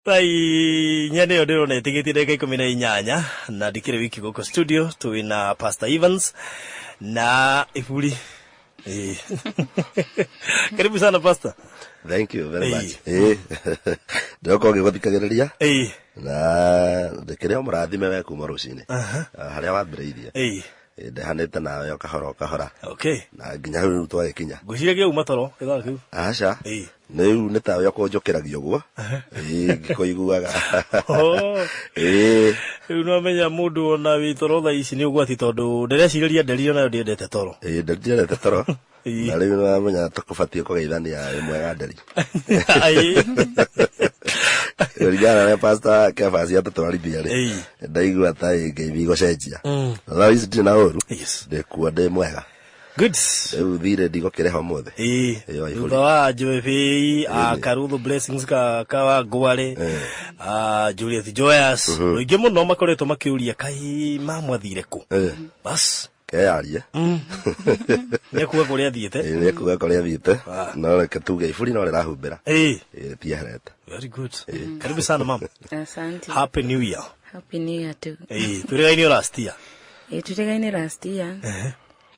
Pai nyane odero na tigitire kai 18 na dikire wiki goko studio tuina Pastor Evans na Ifuli. Karibu sana Pastor. Thank you very much. Ndoko ngiguthikagiriria. Na ndikire murathime we kuma rucini. Haria wambiriirie. Ndehanite nawe okahora. Okay. Na nginya riu twagikinya. Ngwiciragia uma toro ithara kiu. Aca. Niu ni tawe okonjokeragia guo. Ngikoiguaga. Riu no menya mundu ona witoro tha ici ni ugwati tondu ndereciriria nderire nayo ndiendete toro. Ndiendete toro. Na riu no menya tukubatie kugeithania imwe ya nderi. Rigana na Pastor Kefas ya tutwarithia ri. Ndaigua ta ngeibi gocenjia. Na ici ndina uru. Ndekuwa ndi mwega. Good. Thire ndigo kireho mothe. Thutha Joevi Karuthu Blessings kawa Gware Juliet Joyas ingi muno makoretwo makiuria kai mamwathire ku. Bas kearie nekuga kuria thiete nekuga kuria thiete no reke tuge Ifuli no rirahumbira tieherete. Very good. Karibu sana mama. Asante. Happy New Year. Happy New Year too. Turegaine last year. Turegaine last year.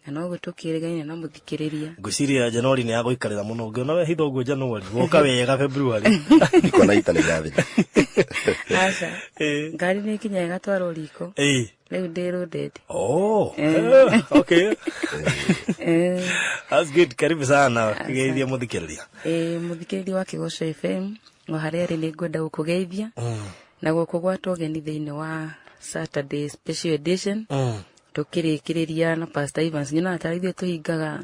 No gutukirigaine na muthikiriria. Ngwiciria January ni yagoikarira muno ngiona we hitho gwo January woka wega February. Ndiko na itane gathi. Asa. Ngari ni kinya gatwaro riko. Riu ndirudete. Oh. Okay. That's good. Karibu sana kugeithia muthikiriria. Muthikiriria wa Kigosho FM ngo haria ri ni ngwenda gukugeithia. Na guko gwatwo geni thiini wa Saturday special edition. Tukirikiriria na Pastor Evans nyina atarithie tuhingaga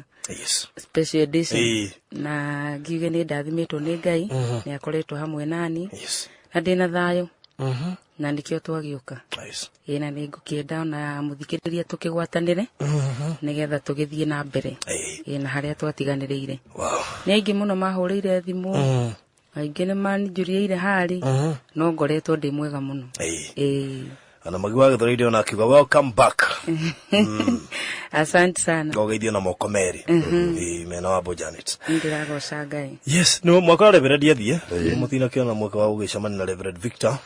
special edition na ngiuge ni ndathimitwo ni Ngai ni akoretwo hamwe nani na ndina thayo na ndikio twagiuka na ni ngukienda na muthikiriria tukigwatanire nigetha tugithie na mbere na haria twatiganiriire ni aingi muno mahurire thimu aingi ni manjuriire hari no ngoretwo ndi mwega muno ana magiwa githoro radio na kiuga welcome back. Asante sana. Ngogeithio na mokomeri. Mena wa Bojanet. Ndiragoca Ngai. Yes, no mwaka wa Reverend athie. Muthina kiona mwaka wa ugicamani na Reverend Victor.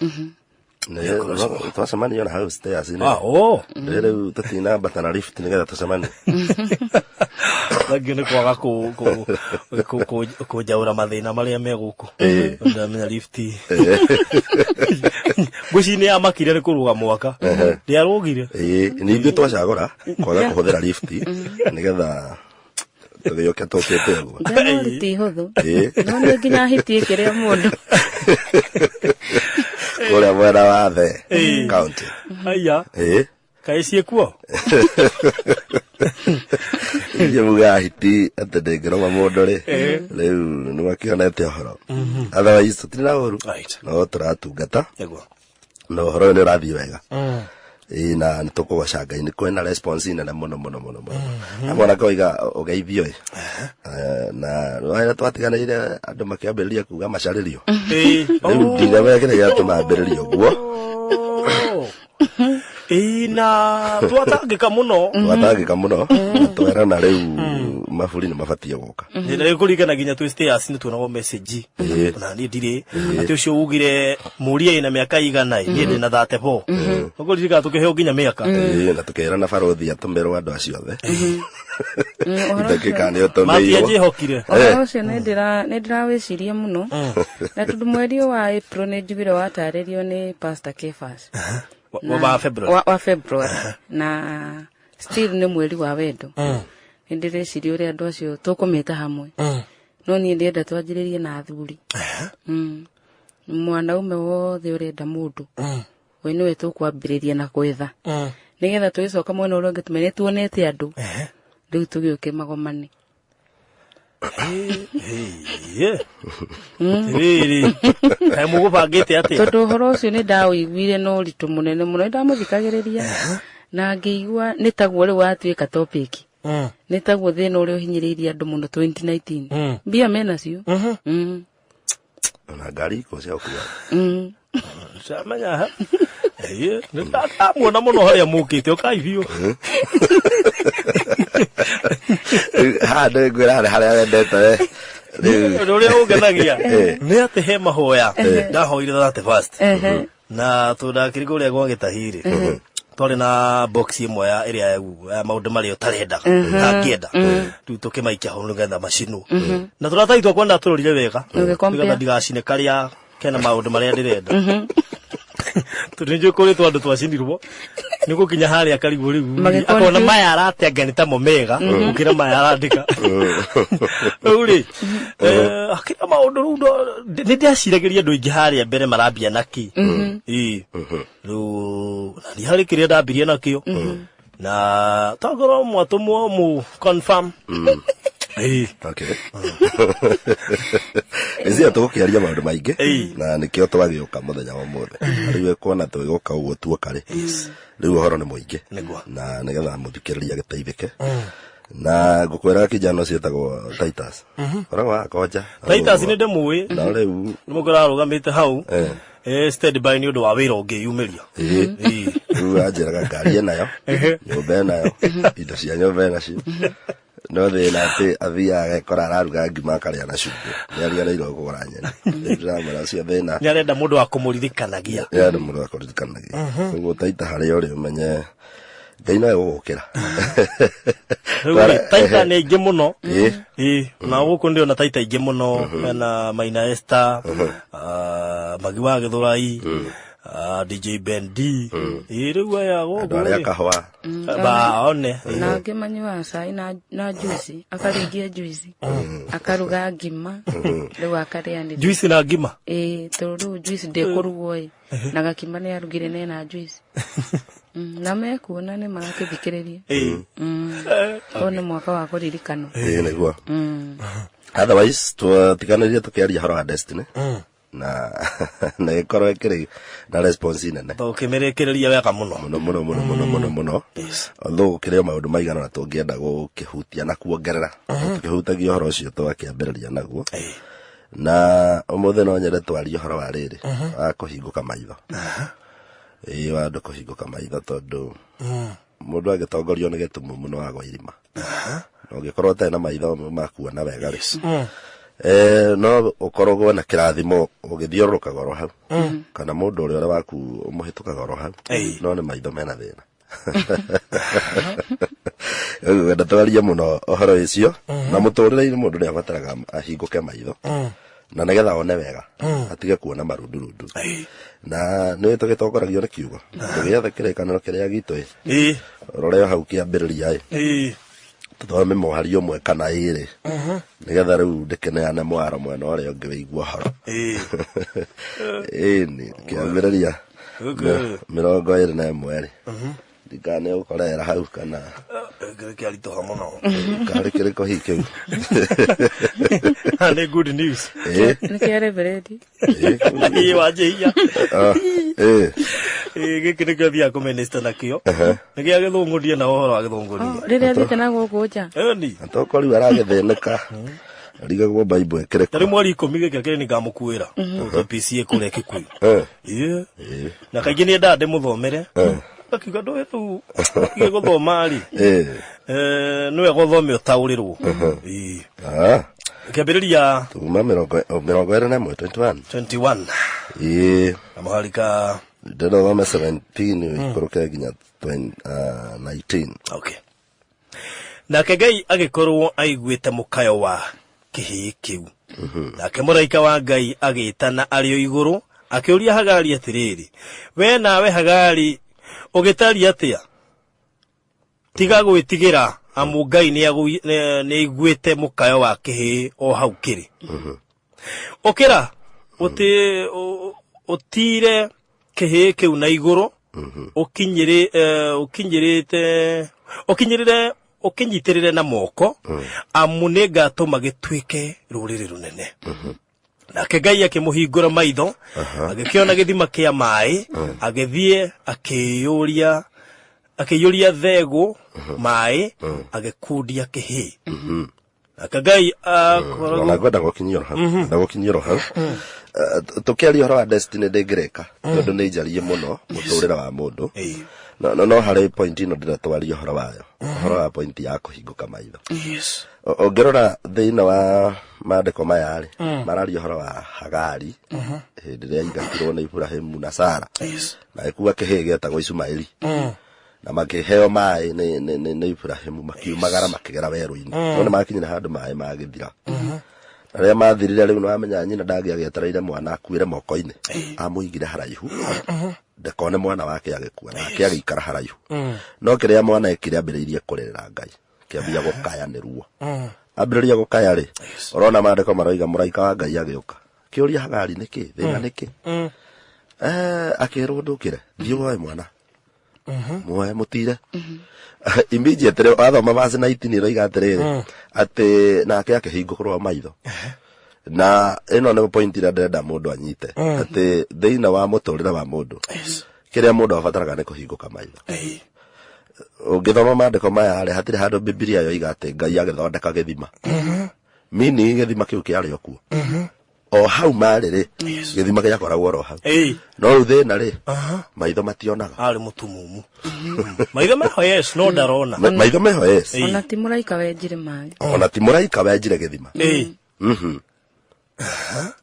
Twacemani yona house stairs ni. Riu tutina batana lift nigetha tucemani. Lagi ni kwaga ku jaura mathina maria me guku. Ndamenya lifti. Gucini ya makire ni kuruga mwaka. Ndiarugire. Ni ithuĩ twacagũra kwaga kuhuthira lifti nigetha tugiyoke tokete guo. Ndano ti huthu. No ni nginya hitie kiria mundu. Kule mwena wa the county. Aya. Kaisi kuo. Ye muga hiti atende ngiroma mundu ri. Riu ni wakionete horo. Otherwise tutina uru. No turatungata. No horo ni rathi wega. Na nitukugoca Ngai ni kwena response ina na muno. Amona koiga ugeithio na waya twatiganire andu makiambiriria kuga macaririo. Ndire wegere ya tumambiririo guo. Na twatangika muno twera na riu mafuri ni mabatie guka ni kurigana ginya twi stairs ni tunawo message na ni ndire ati ucio ugire muria ina miaka igana ni ndina 34 ngoririga tukiheo ginya miaka na tukera na barothi atumerwo andu acio the ndakika ni otomeyo mati ajihokire ucio ni ndirawiciria muno na tundu mweri wa April ni njugire wataririo ni Pastor Kefas wa February na still ni mweri wa wendo ndireciria uria andu acio tukumeta hamwe no ni ndienda twanjiririe na athuri mwana ume wothe urenda mundu we niwe tukwambiriria na kwetha nigetha twicoka mwena uria ungi tumenye tuonete andu riu tugiuke magomane. Riri kai mugubangite ati tondu horo ucio ni ndawiguire no ritu munene muno ndamuthikagiriria na ngiigua ni taguo ri watuika topic ni taguo thina uri uhinyiriria andu muno 2019 mbia mena cio na ngari ko cia kuya samanya ni ndamuona muno haria mukite ukaivio ha ndegwira haria wendete Uria ungenagia ni ati he mahoya ndahoire that first na tudakirigo uria gwagitahiri twari na box imwe ya area ya maundu mari utarenda na ngienda tu tukimaikia ho ngetha macinu na turataitwo kwenda turorire wega ngetha ndigacine karia kena maundu mari ndirenda turinjo kuri twandu twacinirwo niko kinya hari akarigo riu akona maya aratenga ni ta momega ukira maya arandika uri akira maundu ru ni ndiaciragiria ndu ingi hari mbere marambia naki ru na ni hari kiria ndambirie nakio na tagoro mwatumwo mu confirm okay ezia tukiaria maundu maingi na nikio twagioka muthenya wa mothe riu ekona twigoka uguo tuokare riu horo ni muingi na nigetha muthikiriria giteithike na ngukwera kijana cietagwo Titus orawa koja Titus ni ndemui na riu nimugora rugamite hau steady by ni undu wa wira ungi yumiria riu ajiraga ngari nayo nyumba nayo indo cia nyumba nacio no the na te avia agekora araruga ngima akaria na cumbi ni arigareirwo kugura nyeni ndamara cio thina ni arenda mundu wa kumuririkanagia ya mundu wa kumuririkanagia uguo Taita hari uri umenye Ngai no egukira Taita ni ingi muno na guku ndio na Taita ingi muno na Maina Esther Magiwa Githurai DJ Bendi riu aya gogo ari kahwa ba one na ngimanywa cai na juice akaringia juice akaruga ngima riu akaria ni juice na ngima turu juice ndekurugo na gakima ni arugire na juice na mekuona ni marakithikiriria one mwaka wa kuririkano niguo otherwise tutikanaria tukiaria horo ha Destiny na na ikoro ekiri na response nene tukimerekereria wega muno muno although kire maundu maigana na tungienda gukihutia na kuongerera tukihutagia horo ucio twakiambiriria naguo na umuthe no nyere twarie horo wa riri akuhinguka maitho wandu kuhinguka maitho tondu mundu agitongorio ni gitumu muno wa gwairima no gikorwo tena maitho makuona wega ri no ukorogwo na kirathimo ugithiuruka goro hau kana mundu uri waku umuhituka goro hau no ni maitho mena thina wenda twaria muno ohoro icio na muturire mundu ni abataraga ahinguke maitho na nigetha one wega atige kuona marundurundu na ni tugitongoragio ni kiugo tugietha kirekaniro kiria gitu rore hau kiambiriria tuthome mohari umwe kana iri nigetha riu ndikineane mwaro mwena uria ungi wigua horo ni kiambiriria 21 dikane ukorera hau kana kari to hamono kari kire ko hike and good news ni kere beredi waje ya gikire ko bia ko minister nakio nigi agithunguria na uhoro agithunguria riria thite na gukuja ni atokori aragitheneka arigagwo bible ekere tari mwari 10 gike ni ngamukuira PC ekure kikuyu na kaigi ni ndade muthomere akiga ndo etu giguthoma ri niwe guthome utaurirwo kambiriria tuma 21 amaharika ndero thome 17 ikuruke ginya 19 okay na Ngai agikorwo aiguite mukayo wa kihi kiu nake muraika wa Ngai agitana ario iguru akiuria Hagari atiriri we nawe Hagari ugitaria atia tiga gwitigira amu Ngai ni iguite mukayo wa kihi o hau kiri okira utire kihi kiu na iguru ukinyitirire na moko amu ni ngatuma gitwike ruriri runene nake Ngai akimuhingura maitho agikiona githima kia mai agithie akiyuria thegu mai agikundia kihi nake Ngai ngwenda gukinyira hau tukiaria horo wa Destiny ndingireka tondu ni njarie muno muturira wa mundu no hari point ino ndiratwaria horo wayo horo wa point ya kuhinguka maitho ongerora thina wa maandiko maya rĩ mararia horo wa Hagari hĩndĩ ĩrĩa aingatirwo nĩ Ibrahimu na Sara na ikuwa kĩhĩĩ gĩetagwo Ismaili na makĩheo maĩ nĩ Ibrahimu makiumagara makĩgera werũ-inĩ no nĩ makinyire handũ maĩ magĩthira na rĩrĩa mathirire rĩu nĩwamenya nyina ndangĩagĩetereire mwana akuĩre moko-inĩ amũigire haraihu ndakone mwana wake agĩkua nake agĩikara haraihu no kĩrĩa mwana ekire ambĩrĩirie kũrĩrĩra Ngai kĩambia gũkaya nĩ ruo ambĩrĩria gũkaya rĩ ũrona maandĩko maroiga mũraika wa Ngai agĩũka kĩũria Hagari nĩkĩ thĩna nĩkĩ akĩrwo ndũkĩre thiĩ woe mwana muoe mũtire immediately athoma verse 19 roiga atĩrĩrĩ atĩ nake akĩhingũkĩrwo maitho na ĩno nĩ point ĩrĩa ndĩrenda mũndũ anyite atĩ thĩinĩ wa mũtũrĩre wa mũndũ kĩrĩa mũndũ abataraga nĩ kũhingũka maitho ũngĩthoma maandĩko maya rĩ hatirĩ handũ Biblia yoiga atĩ Ngai agĩthondeka gĩthima mini gĩthima kĩu kĩarĩ okuo o hau marĩ rĩ gĩthima gĩakoragwo ro hau no rĩu thĩna rĩ maitho mationaga arĩ mũtumumu maitho meho yes no ndarona maitho meho yes ona ti mũraika wenjire maĩ ona ti mũraika wenjire gĩthima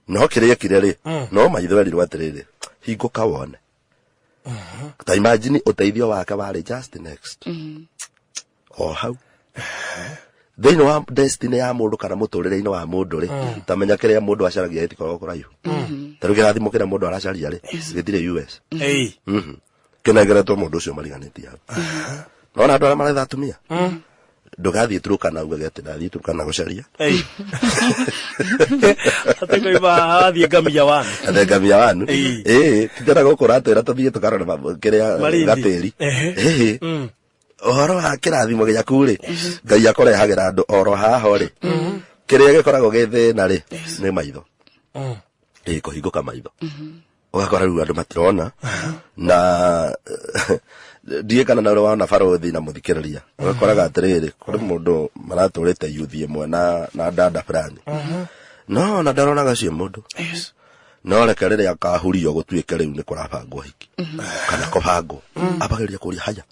no kĩrĩa kĩrĩa rĩ no maitho erirwo atĩrĩrĩ hingũka wone ta imagine ũteithio wake warĩ just next o hau thĩinĩ wa destiny ya mũndũ kana mũtũrĩre-inĩ wa mũndũ rĩ tamenya kĩrĩa mũndũ acaragia gĩtikoragwo kũraihu ta rĩu kĩrathimo kĩrĩa mũndũ aracaria rĩ gĩtirĩ US kĩnengeretwo mũndũ ũcio mariganĩtie hau nona andũ arĩa maretha atumia ndũgathiĩ Turukana uge atĩ ndathiĩ Turukana gũcaria atĩ koiba athiĩ ngamia wanu titera gũkũra atĩra tũthiĩ tũkarora kĩrĩa gatĩri ũhoro wa kĩrathimo gĩaku rĩ Ngai akũrehagĩra andũ oro haha rĩ kĩrĩa gĩkoragwo gĩthĩna rĩ nĩ maitho kũhingũka maitho ũgakora rĩu andũ matirona na ndiĩ kana na wana barothi na mũthikĩrĩria ũgakoraga atĩrĩrĩ kũrĩ mũndũ maratũrĩte yuthi ĩmwe na dada fulani no na ndaronaga cio mũndũ no reke rĩrĩa akahurio gũtuĩke rĩu nĩ kũrabangwo hiki kana kũbangwo abageria kũria haya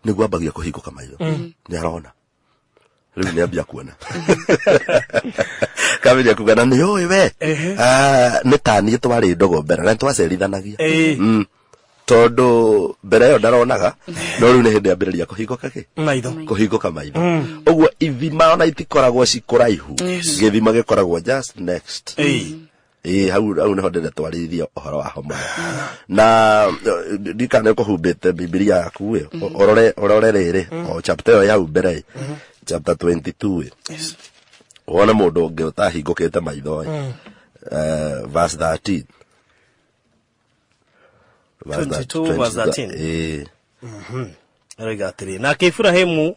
nĩguo ambagia kũhingũka maitho nĩ arona rĩu nĩ ambia kuona kabiria kugana nĩ ũĩ we nĩ taniĩ twarĩ ndogo mbere na twacerithanagia tondũ mbere ĩyo ndaronaga no rĩu nĩ hĩndĩ ambĩrĩria kũhingũka maitho kũhingũka maitho ũguo ithima ona itikoragwo cikũraihu gĩthima gĩkoragwo just next hau nĩho ndĩrenda twarĩrĩrie ũhoro wa homa na ndikane kũhumbĩte Biblia yaku ũrore rĩrĩ o chapter ĩyo ya mbere chapter 22 wona mũndũ ũngĩ ũtahingũkĩte maitho verse 13 22 verse 13 Roiga atĩrĩ nake Ibrahimu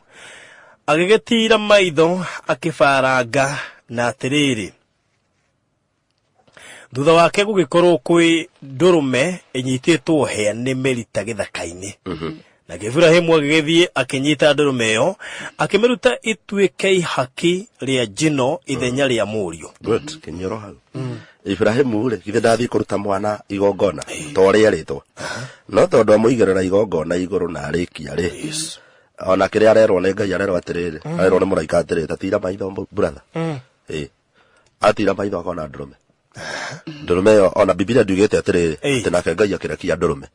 agĩgĩtira maitho akĩbaranga na atĩrĩrĩ thutha wake gũgĩkorwo kwĩ ndũrũme ĩnyitĩtwo hĩa nĩ mĩrita gĩthaka-inĩ na Ibrahimu agĩgĩthiĩ akĩnyita ndũrũme ĩyo akĩmĩruta ituĩke ihaki rĩa njino ithenya rĩa mũriũ kĩnyoro hau Ibrahimu rĩ githĩ ndathiĩ kũruta mwana igongona torĩa rĩtwa no tondũ amũigĩrĩra igongona igũrũ na arĩkia rĩ ona kĩrĩa arerwo nĩ Ngai arerwo atĩrĩrĩ arerwo nĩ mũraika atĩrĩrĩ tatira maitho brother atira maitho akona ndũrũme ndũrũme ĩyo ona Biblia ndugĩte atĩrĩrĩ atĩ nake Ngai akĩrekia ndũrũme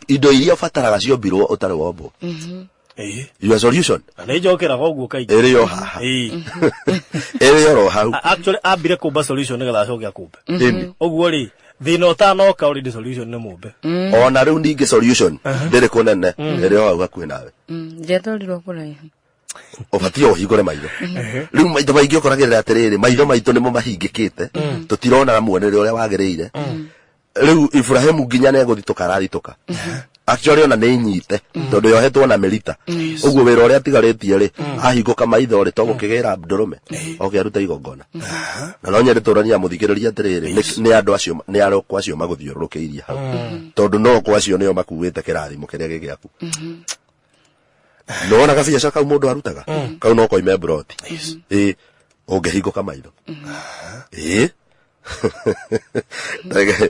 indo iria ũbataraga ciombirwo ũtarĩ wombwo your solution nĩ njokeraga ũguo kaingĩ ĩrĩ yo haha ĩrĩ yo hau actually ambire kũmba solution nĩgetha acoke akũmbe ũguo rĩ thĩna ũtanoka already solution nĩ mũmbe ona rĩu ningĩ solution ndĩrĩ kũnene ĩrĩ yo hau hakuhĩ nawe njethorirwo kũraihu ũbatiĩ ũhingũre maitho rĩu maitho maingĩ ũkoragĩrĩra atĩrĩrĩ maitho maitũ nĩmo mahingĩkĩte tũtironaga muonere ũrĩa wagĩrĩire rĩu Ibrahimu nginya nĩegũthitũka arathitũka actually ona nĩ nyite tondũ yohetwo na mĩrita ũguo wĩra ũrĩa atigarĩtie rĩ ahingũka maitho rĩ to gũkĩgĩra ndũrũme oke arute igongona na no nyende tũrania mũthikĩrĩria atĩrĩrĩ nĩ andũ acio nĩ arokwo acio magũthiũrũrũkĩirie hau tondũ no kwa acio nĩo makuĩte kĩrathimo kĩrĩa gĩgĩaku no na gabiacara kau mũndũ arutaga kau no koime broti ũngĩhingũka maitho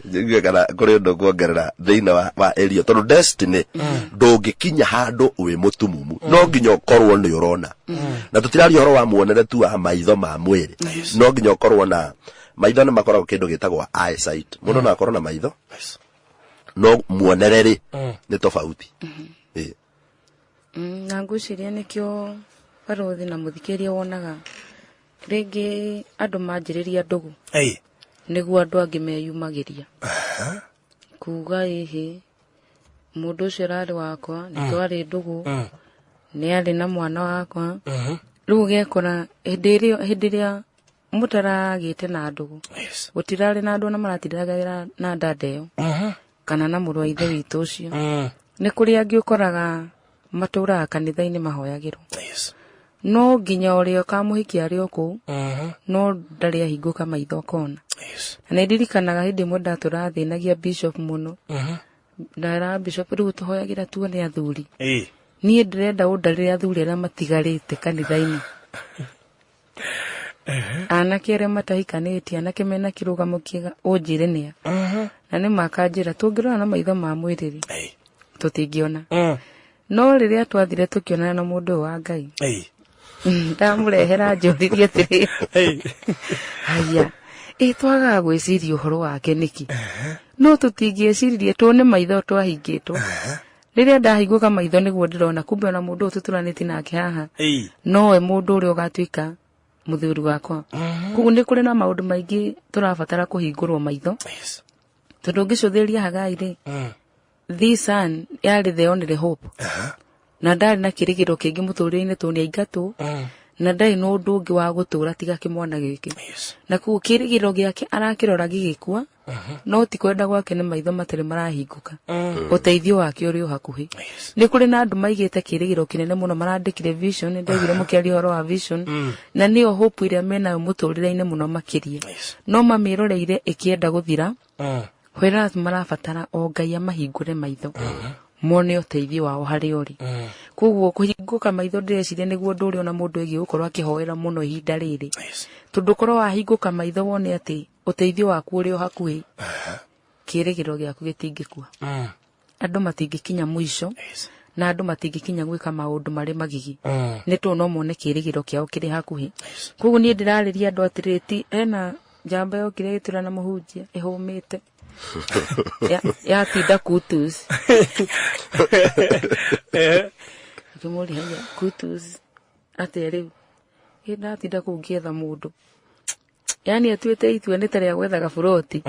Njiguga kana kuri undu kuongerera thiina wa area tondu destiny ndungikinya handu wi mutumumu no nginya ukorwo ni urona na tutirari horo wa muonere tu wa maitho ma mwiri no nginya ukorwo na maitho ni makoragwo kindu gitagwo eyesight mundu na akorwo na maitho no muonereri ni tofauti na nguciria nikio barothi na muthikiria wonaga ringi andu manjiriria ndugu niguo andu angi meyumagiria kuga ihi mundu ucio rari wakwa ni twari ndugu ni ari na mwana wakwa riu gekora hindiria mutaragite na ndugu gutirari na andu na maratindiragira na ndadeo kana na muru wa ithe witu ucio ni kuri angi ukoraga maturaga kanitha-ini mahoyagirwo no nginya urio kamuhikia ari oku no ndari ahinguka maitho kona na ndirikanaga hindi mwe ndaturathinagia bishop muno ndara bishop riu tuhoyagira tuone athuri nie ndirenda undarire athuri aria matigarite kanitha-ini anake aria matahikanitie anake mena kirugamo kiega unjire nia na ni makanjira tungirona na maitho ma mwiriri tutingiona no riria twathire tukionana na mundu wa Ngai ndamurehera njuririe atiri haya twaga gwiciria uhoro wake niki no tutingieciririe tuone maitho twahingitwo riria ndahinguka maitho niguo ndirona kumbe ona mundu tuturaniti nake haha no we mundu uria ugatuika muthuri wakwa kugu ni kuri na maundu maingi turabatara kuhingurwo maitho tondu ngicuthiria Hagai ri this son yari the only hope na ndari na kirigiro kingi muturire-ini tu ni aingatu na ndari no undu ungi wa gutura tiga kimwana giki na kugu kirigiro giake arakirora gigikua no ti kwenda gwake ni maitho matari marahinguka uteithio wake uri hakuhi ni kuri na andu maigite kirigiro kinene muno marandikire vision ndegire mukiari horo wa vision na niyo hope iria mena muturire-ini muno makirie no mamiroreire ikienda guthira kwera marabatara o Ngai amahingure maitho mone uteithio wao hari ori kuguo kuhinguka maitho ndeciria niguo nduri ona mundu egi gukorwo akihoera muno ihinda riri tondu korwo wahinguka maitho wone ati uteithio waku uri hakuhi kirigiro giaku gitingikua andu matingikinya mwisho na andu matingikinya gwika maundu mari magigi ni tu no mone kirigiro kiao kiri hakuhi kuguo ni ndirariria andu atiriti ena jamba yo kire gitura na muhunjia ihumite ya tinda kutus kimuri haya kutus atere ina tinda kungietha mundu yani atuite itwe ni tare gwetha gaburoti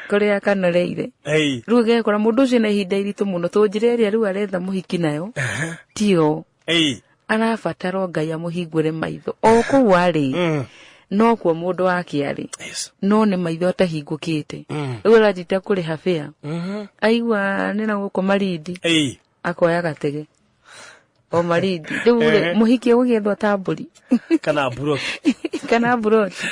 kuria kanoreire riu gekora mundu ucio na ihinda iritu muno tunjireria riu aretha muhiki nayo tio arabatara Ngai amuhingure maitho o kuu ari no kwa mundu wake ari no ni maitho atahingukite riu arajita kuri hafia aigua nina guko maridi akoya gatege o maridi riu muhiki ugethwa tamburi kana buroti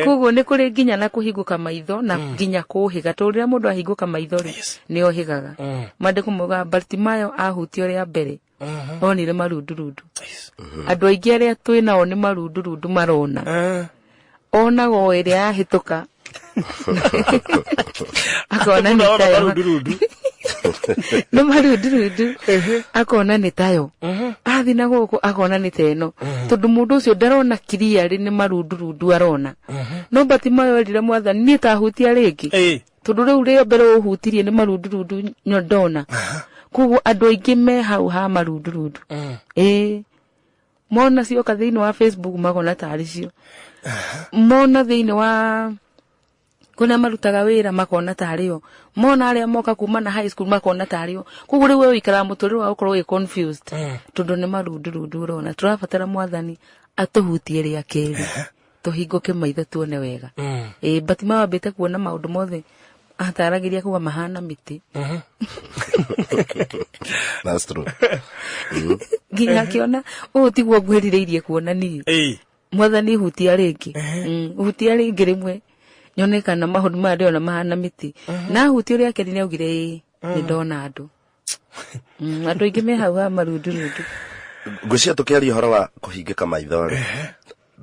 kuguo ni kuri nginya na kuhinguka maitho na nginya kuhiga turira mundu ahinguka maitho ri ni ohigaga mandiko muga Bartimayo ahutio ria mbere onire marundurundu andu aingi aria twinao ni marundurundu marona onago iria yahituka akona ni tayo no marundurundu akona ni tayo athina guku akona ni teno tondu mundu ucio ndarona kiria ri ni marundurundu arona no Bartimayo rire mwathani ni tahutia ringi tondu riu rio mbere uhutirie ni marundurundu nyondona kugu andu aingi me hau ha marundurundu mona cio thiini wa Facebook magona tari cio mona thiini wa kuna marutaga wira makona tario mona aria moka kuma na high school makona tario kugu riu we ikara muturire wa ukorwo confused tondu ni marundurundu urona turabatara mwathani atuhutie ria keri tuhinguke maitho tuone wega Bartimayo ambite kuona maundu mothe ataragiria kuwa mahana miti that's true nginya kiona tiguo ngwirireirie kuona ni mwathani hutia ringi hutia ringi rimwe nyonekana mahudu mari ona mahana miti na hutia ria keri ni augire ni ndona andu andu ingi me hau ha marundurundu ngucia tukiaria horo wa kuhingika maitho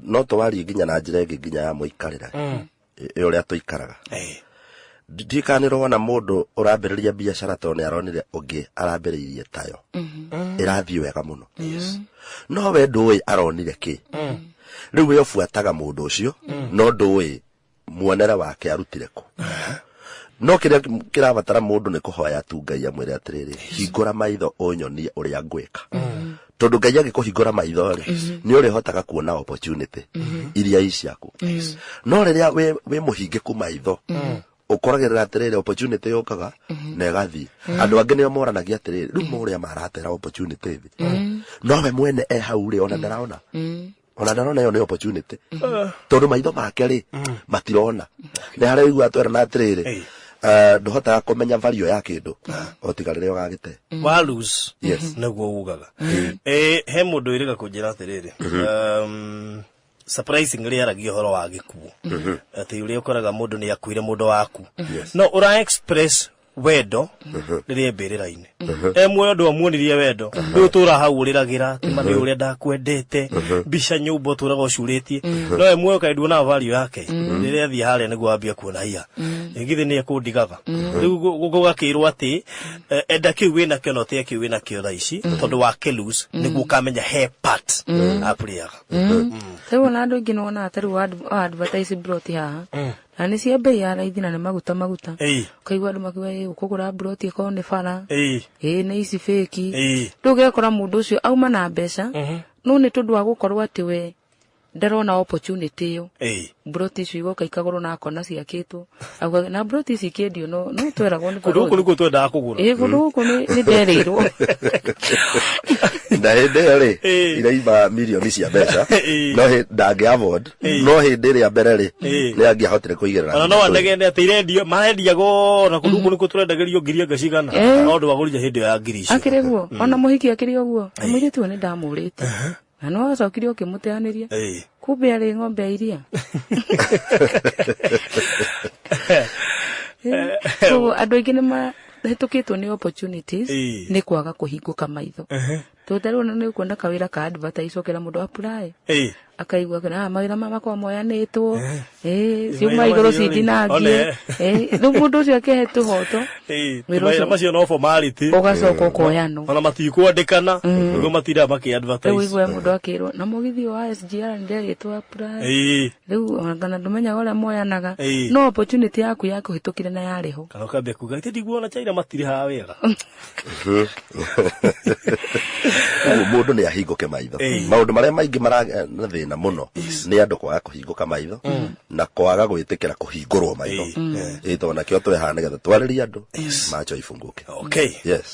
no twari nginya na njira ĩngĩ nginya ya mũikarĩra ũrĩa tũikaraga ndikanĩrwo wona mũndũ ũrambĩrĩria biacara to nĩ aronire ũngĩ arambĩrĩirie tayo ĩrathiĩ wega mũno no we ndũĩ aronire kĩ rĩu we ũbuataga mũndũ ũcio no ndũĩ muonere wake arutire kũ no kĩrabatara mũndũ nĩ kũhoya tu Ngai amwĩre atĩrĩrĩ hingũra maitho ũnyonie ũrĩa ngwĩka tondũ Ngai agĩkũhingũra maitho rĩ nĩ ũrĩhotaga kuona opportunity iria iciaku no rĩrĩa we mũhingĩku maitho ũkoragĩrĩra atĩrĩrĩ opportunity yokaga na ĩgathiĩ andũ angĩ nĩo moranagia atĩrĩrĩ rĩu mũrĩa maratera opportunity thĩ no we mwene hau rĩ ona ndarona ĩyo nĩ opportunity tondũ maitho make rĩ matirona nĩ harĩa igua twerana atĩrĩrĩ ndohotaga kũmenya value ya kĩndũ otigarĩre ũgagĩte values nĩguo ugaga he mũndũ wĩrĩga kũnjĩra atĩrĩrĩ surprising rĩaragio ũhoro wa gĩkuũ atĩ ũrĩa ũkoraga mũndũ nĩ akuire mũndũ waku no ũra express wendo rĩrĩa mbĩrĩra-inĩ muoyo ndũ amuonirie wendo rĩu tũra hau ũrĩragĩra tima nĩ ũrĩa ndakwendete mbica nyũmba ũtũraga ũcurĩtie no we muoyo kaĩ nduona value yake rĩrĩa athiĩ harĩa nĩguo wambia kuona hiya githĩ nĩ ekũndigaga rĩu gũgakĩrwo atĩ enda kĩu wĩna kĩo no te kĩu wĩna kĩo thaa ici tondũ wa kĩlus nĩguo ũkamenya he part apriaga rĩu ona andũ aingĩ nĩwonaga ta rĩu advertise broti haha na nĩ cia bei ya raithi na nĩ maguta kaigua andũ makiuga ũkũgũra broti ĩkorwo nĩ bara nĩ ici fake rĩu ũgekora mũndũ ũcio auma na mbeca no nĩ tondũ wa gũkorwo atĩ we ndarona opportunity ĩyo broti icio igoka ikagũrwo na akona ciakĩtwo auga na broti ici ikĩendio no tweragwo nĩ kũndũ gũkũ nĩkuo twendaga kũgũra kũndũ gũkũ nĩ nderĩirwo na hĩndĩ ĩyo rĩ iraima mirioni cia mbeca no ndangĩ afford no hĩndĩ ĩrĩa mbere rĩ nĩ angĩahotire kũigĩrĩra ona no anegene atĩ irendio marendia gona kũndũ gũkũ nĩkuo tũrendagĩrio ngiri anga cigana no ndwagũrire hĩndĩ ĩyo ya ngiri icio akĩrĩ guo ona mũhiki akĩrĩ ũguo mũirĩtu ũyũ nĩ ndamũrĩte na no acokire ũkĩmũteanĩria kumbe arĩ ng'ombe ya iria so andũ aingĩ nĩ mahĩtũkĩtwo nĩ opportunities nĩ kwaga kũhingũka maitho tondũ nĩ ũkuona kawĩra ka advertise okera mũndũ apply akaigua kana mawĩra makwa moyanĩtwo ciuma igũrũ cindinangie rĩu mũndũ ũcio akĩhe tũhoto wĩra macio no formality ũgacoka ũkoyanwo ona matikwandĩkana nĩguo matira makĩ-advertise rĩu igwe mũndũ akĩrwo na mũgithi wa SGR nĩndĩrĩtwo apply rĩu ona ndũmenyaga ũrĩa moyanaga no opportunity yaku ya kũhĩtũkire na yarĩho kana ũkambia kuga iti ndiguona China matirĩ haha wega mũndũ nĩ ahingũke maitho maũndũ marĩa maingĩ maragĩa thĩna mũno nĩ andũ kwaga kũhingũka maitho na kwaga gwĩtĩkĩra kũhingũrwo maitho tondũ nakĩo twĩ haha nĩgetha twarĩrie andũ macho ifunguke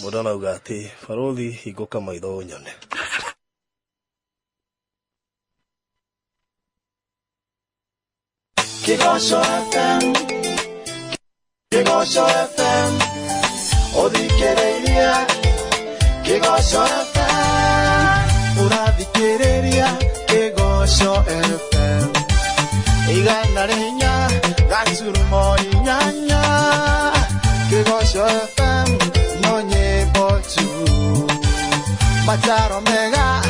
mũndũ anauga atĩ barothi hingũka maitho ũnyone Kĩgoco FM ũthikĩrĩria Kĩgoco FM ũrathikĩrĩria Kĩgoco FM igana rĩnya gaturumo inyanya Kĩgoco FM no nyĩmbo tu mataro mega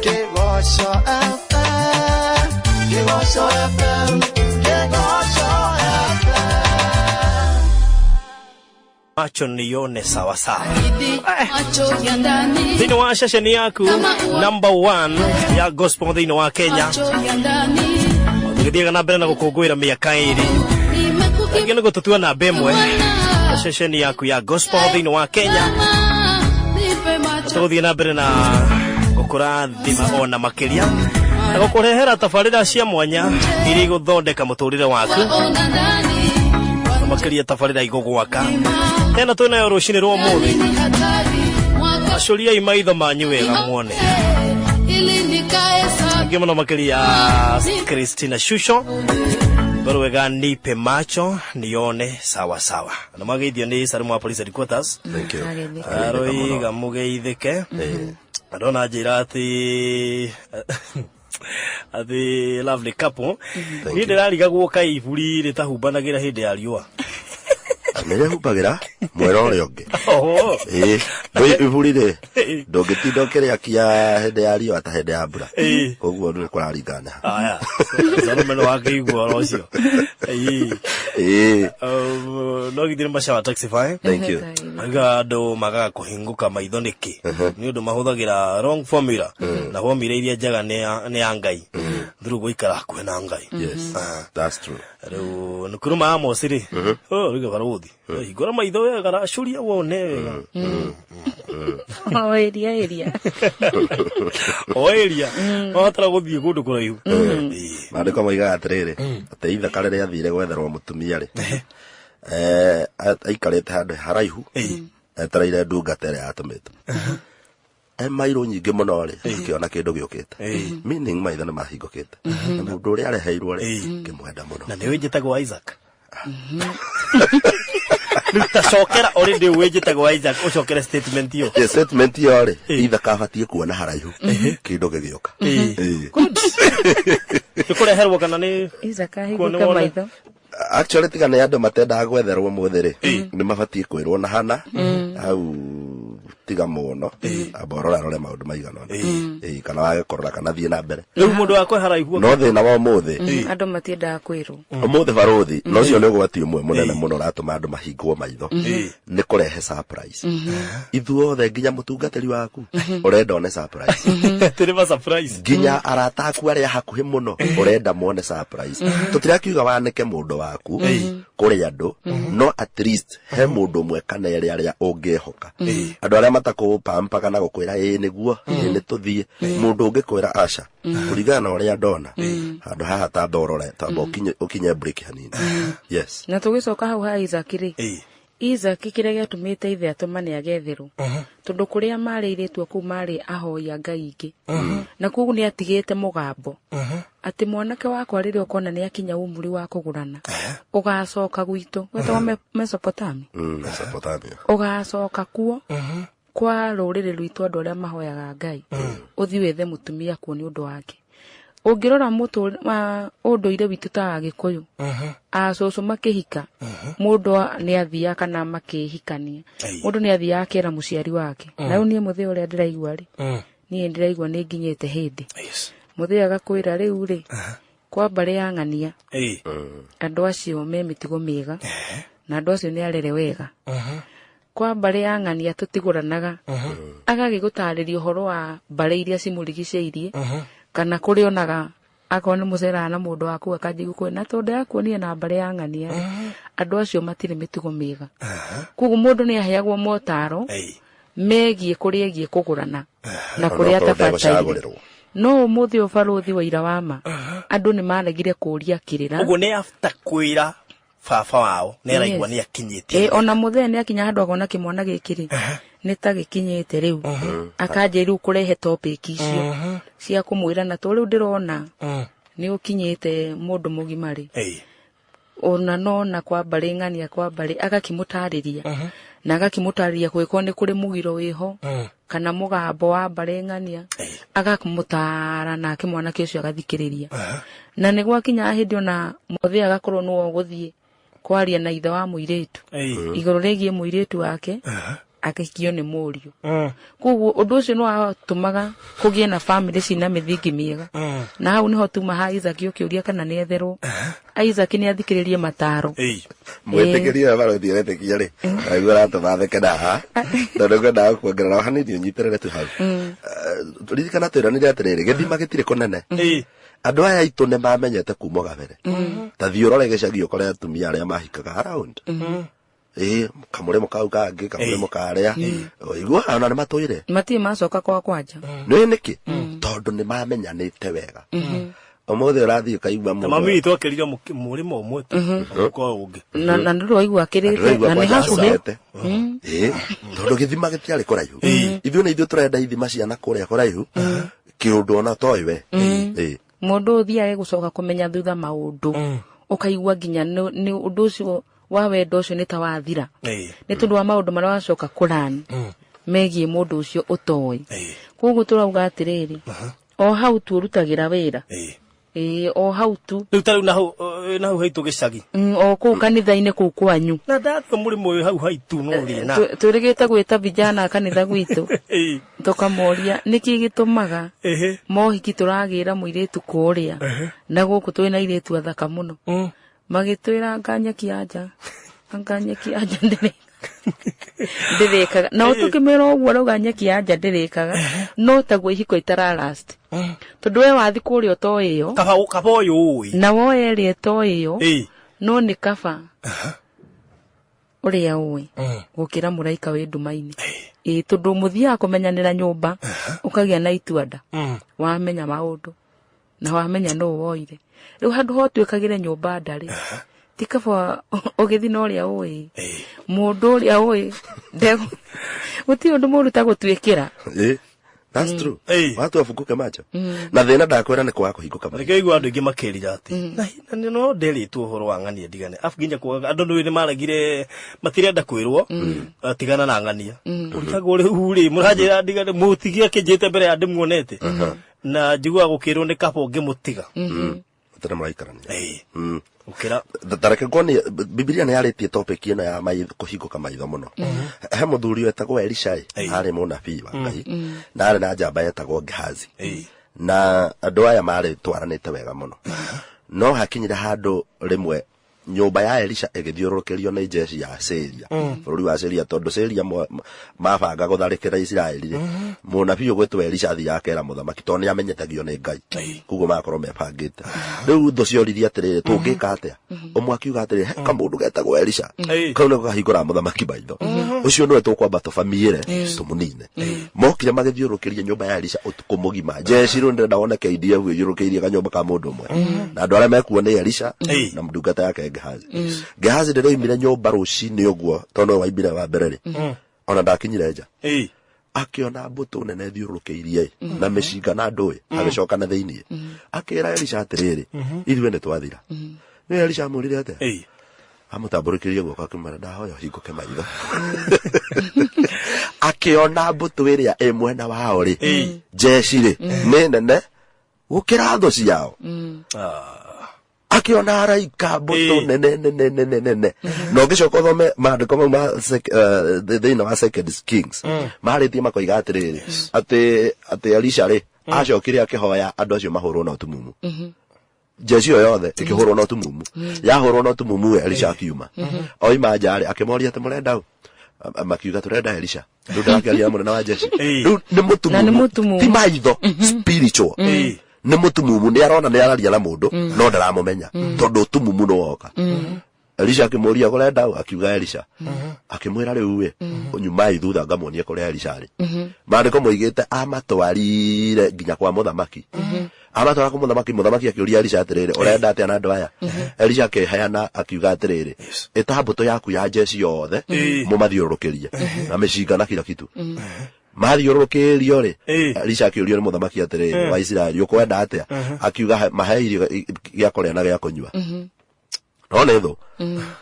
Kĩgoco FM Kĩgoco FM Kĩgoco FM macho nione sawa sawa thĩinĩ wa ceceni yaku number 1 ya gospel thĩinĩ wa Kenya tũgĩthiaga na mbere na gũkũngũĩra mĩaka ĩrĩ kaingĩ nĩguo tũtua namba ĩmwe ceceni yaku ya gospel thĩinĩ wa Kenya tũgũthiĩ na mbere na gũkũrathima ona makĩria na gũkũrehera tabarĩra cia mwanya iria igũthondeka mũtũrĩre waku makĩria tabarĩra igũgwaka hena twĩnayo rũcinĩ rwa ũmũthĩ acũriai maitho manyu wega muone angĩ mũno makĩria Christina Shusho baro wega nipe macho nione sawa sawa na mageithio nĩ Salimu wa Police Headquarters aroi gamugeithĩke ndona njĩra atĩ the lovely couple ni ndirariga guoka iburi ritahumbanagira hindi ya riua nere hubagira mwera ore onge Oh. Ndoi ibulire ndogetindo kiria kia hende ya rio ata hende ya mbura koguo ndu kuraringana Aya. Salome no akigwa rocio. No githire mashawa taxify. Thank you. Aga ndo magaga kuhinguka maitho niki. Ni undu mahuthagira wrong formula. Na formula iria njaga ni ya Ngai. Thuru guikara kwena Ngai. Yes. That's true. Riu nukuruma amosiri. Riga garuthi. Igora maitho wega racuria wone wega. Eria. Oeria. Watara guthie kundu kuraihu. Mandiko moigaga atiriri ate ithaka riria athire gwetherwo mutumia ri aikarite handu haraihu etereire ndungata iria atumitwo mairo nyingi muno ri akiona kindu giukite meaning maitho ni mahingukite na mundu uria areheirwo ri kimwenda muno na ni winjitagwo Isaac. Nitacokera already winjitagwo Isaac ucokere statement yo. Statement yo ri ithaka abatie kuona haraihu kindu gigioka ikureherwo kana ni Isaac ahinguka maitho. Actually tiga ni andu matendaga gwetherwo muthiri ni mabatie kwirwo na hana au tiga muno aborora rore maundu maigana kana wage korora kana thie na mbere riu mundu wakwe haraihu no thina wa muthi andu matiendaga kwirwo muthi baruthi no cio ni gwati umwe munene muno ratuma andu mahingwo maitho ni kurehe surprise ithuothe nginya mutungatiri waku urenda one surprise tiri surprise nginya arata aku aria hakuhi muno urenda muone surprise tutirakiuga wanike mundu waku kuri andu no at least he mundu mwe kana aria ungihoka andu aria matakupampa kana gukwira niguo ni tuthie mundu ungikwira aca kurigana na uria ndona handu haha ta ndorore tamba ukinye break hanini yes na tugicoka hau ha Isaac ri Isaac kiria giatumite ithe atumane agetherwo tondu kuria mariiritwo ku mari ahoya Ngai ingi na kugu ni atigite mugambo ati mwanake wakwa riria ukona ni akinya umuri wa kugurana ugacoka gwitu wetwa Mesopotamia ugacoka kuo kwa ruriri rwitu andu aria mahoyaga Ngai uthi wethe mutumia kuo ni undu wake ungirora mutu unduire witu ta Gikuyu acoco makihika mundu ni athia kana makihikania mundu ni athia akera muciari wake na uni muthia uria ndiraigua ri ni ndiraigua ni nginyete hindi muthia agakwira riu ri kwa mbare ya ng'ania andu acio me mitigo miega na andu acio ni arere wega kwa mbare ya ng'ania tutiguranaga agagigutariria uhoro wa mbare iria cimurigiceirie kana kuri onaga akone mucera na mundu waku akanji gukwena tondu yakuonia na mbare ya ng'ania andu acio matire mitigo miega kugu mundu ni aheagwo motaro megie kuria egie kugurana na kuria tabatairie no muthi ubaruthi wa ira wama andu ni maregire kuria kirira ugo ni after kwira baba wao neraigua ni akinyite ona muthee ni akinya handu agona kimwana gikiri ni ta gikinyite riu akanje riu kurehe topic icio cia kumwira na to riu ndirona ni ukinyite mundu mugimari ona nona kwa mbare ng'ania kwa mbare agakimutariria na agakimutariria gwiko ni kuri mugiro wiho kana mugambo wa mbare ng'ania agakumutara na kimwana kicio agathikiriria na ni gwakinya hindi ona muthee agakorwo no guthie kwaria na ithe wa muiritu igoro regie muiritu wake akikio ni murio kugu undu ucio no atumaga kugie na family cina mithingi miega na hau niho tuma ha Isaac ukiuria kana ni etherwo Isaac ni athikiririe mataro mwitikiria baruthi retekia ri aigua ratuma thekena ha tondu kwenda kuongerera hanini unyitirire tu hau turirikana twiranire atiriri githima gitire kunene andu aya itu ne mamenyete kuma gabere ta thiorore gicagi ukore atumia aria mahikaga around kamuremo kau kangi kamuremo karia igua ona ni matwire mati macoka kwa kwanja ni niki tondu ni mamenyanite wega omothe urathie kaigua mu mami twakeririo murimo umwe kwa ungi na ndu aigua kirite na ni hakuhe tondu githima gitiari kuraihu ithu ni ithu turenda ithima ciana kuria kuraihu kiundu ona toiwe mundu thia gucoka kumenya thutha maundu ukaigua nginya ni undu ucio wa wendo ucio ni ta wathira ni tundu wa maundu maria wacoka kurani megie mundu ucio utoi kugu turauga atiriri o hau turutagira wira o hau tu Rutaru na hau haitu gicagi o ku kanitha-ini ku kwanyu na ndatho murimo hau haitu no rina turigite gwita vijana kanitha gwitu tukamoria niki gitumaga mohiki turagira muiritu kuria na guku twina iritu athaka muno magitwira nganyaki anja ndirikaga no tukimera uguo rauga nyaki anja ndirikaga no taguo ihiko itara last tondu we wathi kuria to iyo kaba uyu ui na woye ri to iyo no ni kaba uria ui gukira muraika wi ndumaini tondu muthia kumenyanira nyumba ukagia na ituanda wamenya maundu na wamenya no woire riu handu ho twikagire nyumba ndari tikaba ogethi no ria ui mundu ria ui ndego uti undu mundu ta gutwikira that's true watu wafukuke macho na thina ndakwira ni kwa kuhikuka macho ngeigwa andu ingi makirira ati na no nderi tu horo wa ngania ndigane afuginya kwa andu ni maragire matirenda kwirwo atigana na ngania urikago uri murajira ndigane mutigia kijite mbere ya ndimuonete na njigwa gukirwo ni kapo ngimutiga tena muraikarania ukira tareke kwani Biblia ni yaritie topic ino ya kuhikuka maitho muno he muthuri wetagwo Elisha ari munabii wa Ngai na ari na njamba yetagwo Gehazi na andu aya mari twaranite wega muno no hakinyira handu rimwe nyumba ya Elisha igithiurukirio ni jeshi ya Syria bururi wa Syria tondu Syria mabanga gutharikira Israeli munabii ugwetwo Elisha athi yakera muthamaki tondu ni amenyetagio ni Ngai kuguo makorwo mebangite riu ndo cioririe atiriri tungika atia umwe akiuga atiriri he kamundu getagwo Elisha kau ni gukahingura muthamaki maitho ucio niwe tukwamba tufamire tumunine mokire magithiurukirie nyumba ya Elisha utuku mugima jeshi ru ndenda wona KDF yurikirie kanyumba ka mundu umwe na andu aria mekuo ni Elisha na mdungata yake Gehazi ndero imire nyumba rucini uguo tondu waimbire wa mbere ona ndakinyire nja akiona mbutu nene thiurukiirie na mishinga na ndui agicoka na thiini akira Elisha atiriri ithuĩ nĩ twathira ni Elisha amurire ate amutamburukirie guoko akimara ndahoya hinguke maitho akiona mbutu iria imwena wao ri jeshi ri ni nene gukira tho ciao akiona araika mbutu nene no gicoka thome maandiko ma thĩinĩ wa Second Kings maritie makoiga atiriri ati Elisha ri acokire akihoya andu acio mahurwo na utumumu jeshi yothe ikihurwo na utumumu yahurwo na utumumu Elisha akiuma oima njari akimoria ati murenda makiuga turenda Elisha ndudakiaria munene wa jeshi ni mutumumu ti maitho spiritual ni mutumumu ni arona ni araria na mundu no ndaramumenya tondu utumumu no woka Elisha akimuria kurenda akiuga Elisha akimwira riu we unyumai thutha ngamuonie kuria Elisha ri maandiko moigite amatwarire nginya kwa muthamaki amatwara kwa muthamaki akiuria Elisha atiriri urenda atia na andu aya Elisha akiheana akiuga atiriri itambuto yaku ya jeshi yothe mumathiurukirie na mishinga na kila kitu mathiurukirio ri Elisha akiurio ni muthamaki atiriri wa Israeli ukwenda atia akiuga maheirio gya kuria na gya kunyua no netho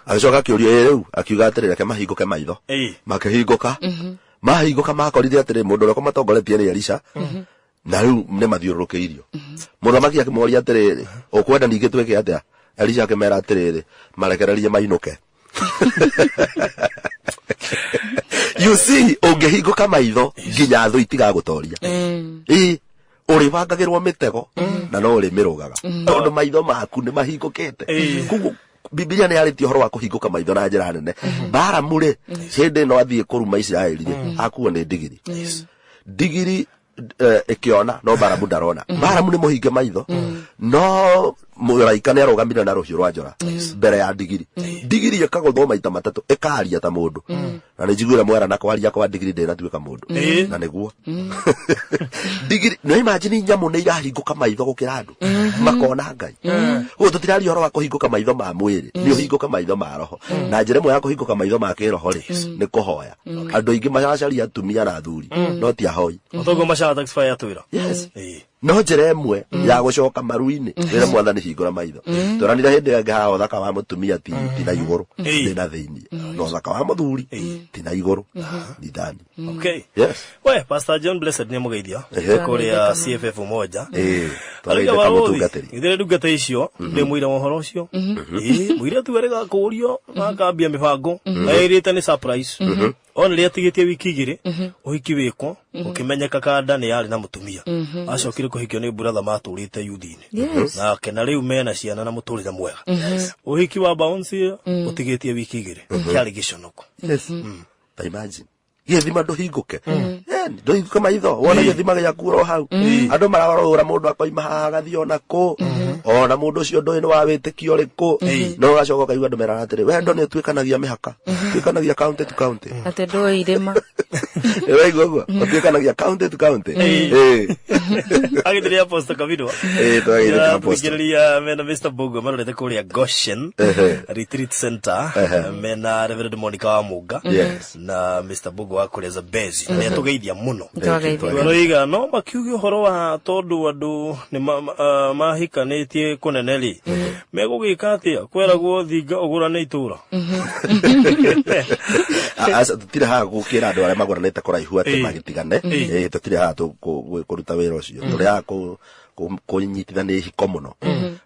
agicoka akiuria riu akiuga atiriri reke mahinguke maitho makihinguka mahinguka makorithia atiriri mundu uria matongoretie ni Elisha na riu ne mathiurukiirio muthamaki akimoria atiriri ukwenda ningi tweke atia Elisha akimera atiriri marekererie mainuke you see ungehinguka maitho nginya thu itigagutoria uri bangagirwo mitego na no uri mirugaga tondu maitho maku ni mahingukite kuguo Biblia ni yaritie horo wa kuhinguka maitho na njira nene Balamu ri hindi no athie kuruma Israeli ri akuo ni digiri ikiona no Balamu ndarona Balamu ni muhinge maitho no muraika ni arugamire na ruhiu rwa njora mbere ya digiri ikaguthwo maita matatu ikaria ta mundu na ni njiguira mwera na kwaria kwa digiri ndena tuika mundu na niguo digiri no imagine nyamu ni irahinguka maitho gukira andu makona Ngai uguo tutirari horo wa kuhinguka maitho ma mwiri ni uhinguka maitho ma roho na njira imwe ya kuhinguka maitho ma kiroho ri ni kuhoya andu ingi macacaria atumia na athuri no ti ahoi otogo macha taxify atwira yes no njira imwe ya gucoka maruini rira mwathani hingura maitho turanira hindi ngaha thaka wa mutumia ti na iguru ni na thiini no thaka wa muthuri ti na iguru ni ndani okay yes we Pastor John Blessed ni mugeithia kuria CFF moja Twarĩte kamutungatĩri. Ithe ndungata icio ndĩ muira mohoro ucio. Muira tu erega kurio akambia mibango. Airite ni surprise. Ona ria tigitie wiki igiri uhiki wiko ukimenyeka kanda ni yari na mutumia. Acokire kuhikio ni brother maturite yudini. Na kena riu mena ciana na muturire mwega. Uhiki wa bounce utigitie wiki igiri. Kyari giconoko. Yes. Imagine. Githima nduhinguke. Nduhinguke maitho wona githima gya kuro hau. Andu mararora mundu akoima haha gathio nako. Ona mundu ucio ndoi ni wa witikio riku. No gacoka kaigua andu merana atiri wendo ni twikanagia mihaka. Twikanagia county to county. Ate ndoi irima. Ego go. Twikanagia county to county. Agithiria posta kavidwa. Twagire posta. Ngiria mena Mr. Bogo marorete kuria Goshen Retreat Center. Mena Reverend Monica wa Muga. Na Mr. Bogo wa kureza bezi. Ne tugeithia muno. Twaroiga no makiuge horo wa tondu andu ni mahikanetie kuneneli. Megugika atia kweragwo thinga ugura ne itura. Asa tutire ha gukira andu aria maguranite kuraihu ati magitigane. Tutire ha kuruta wira ucio. Turi ha kunyitithania hiko muno.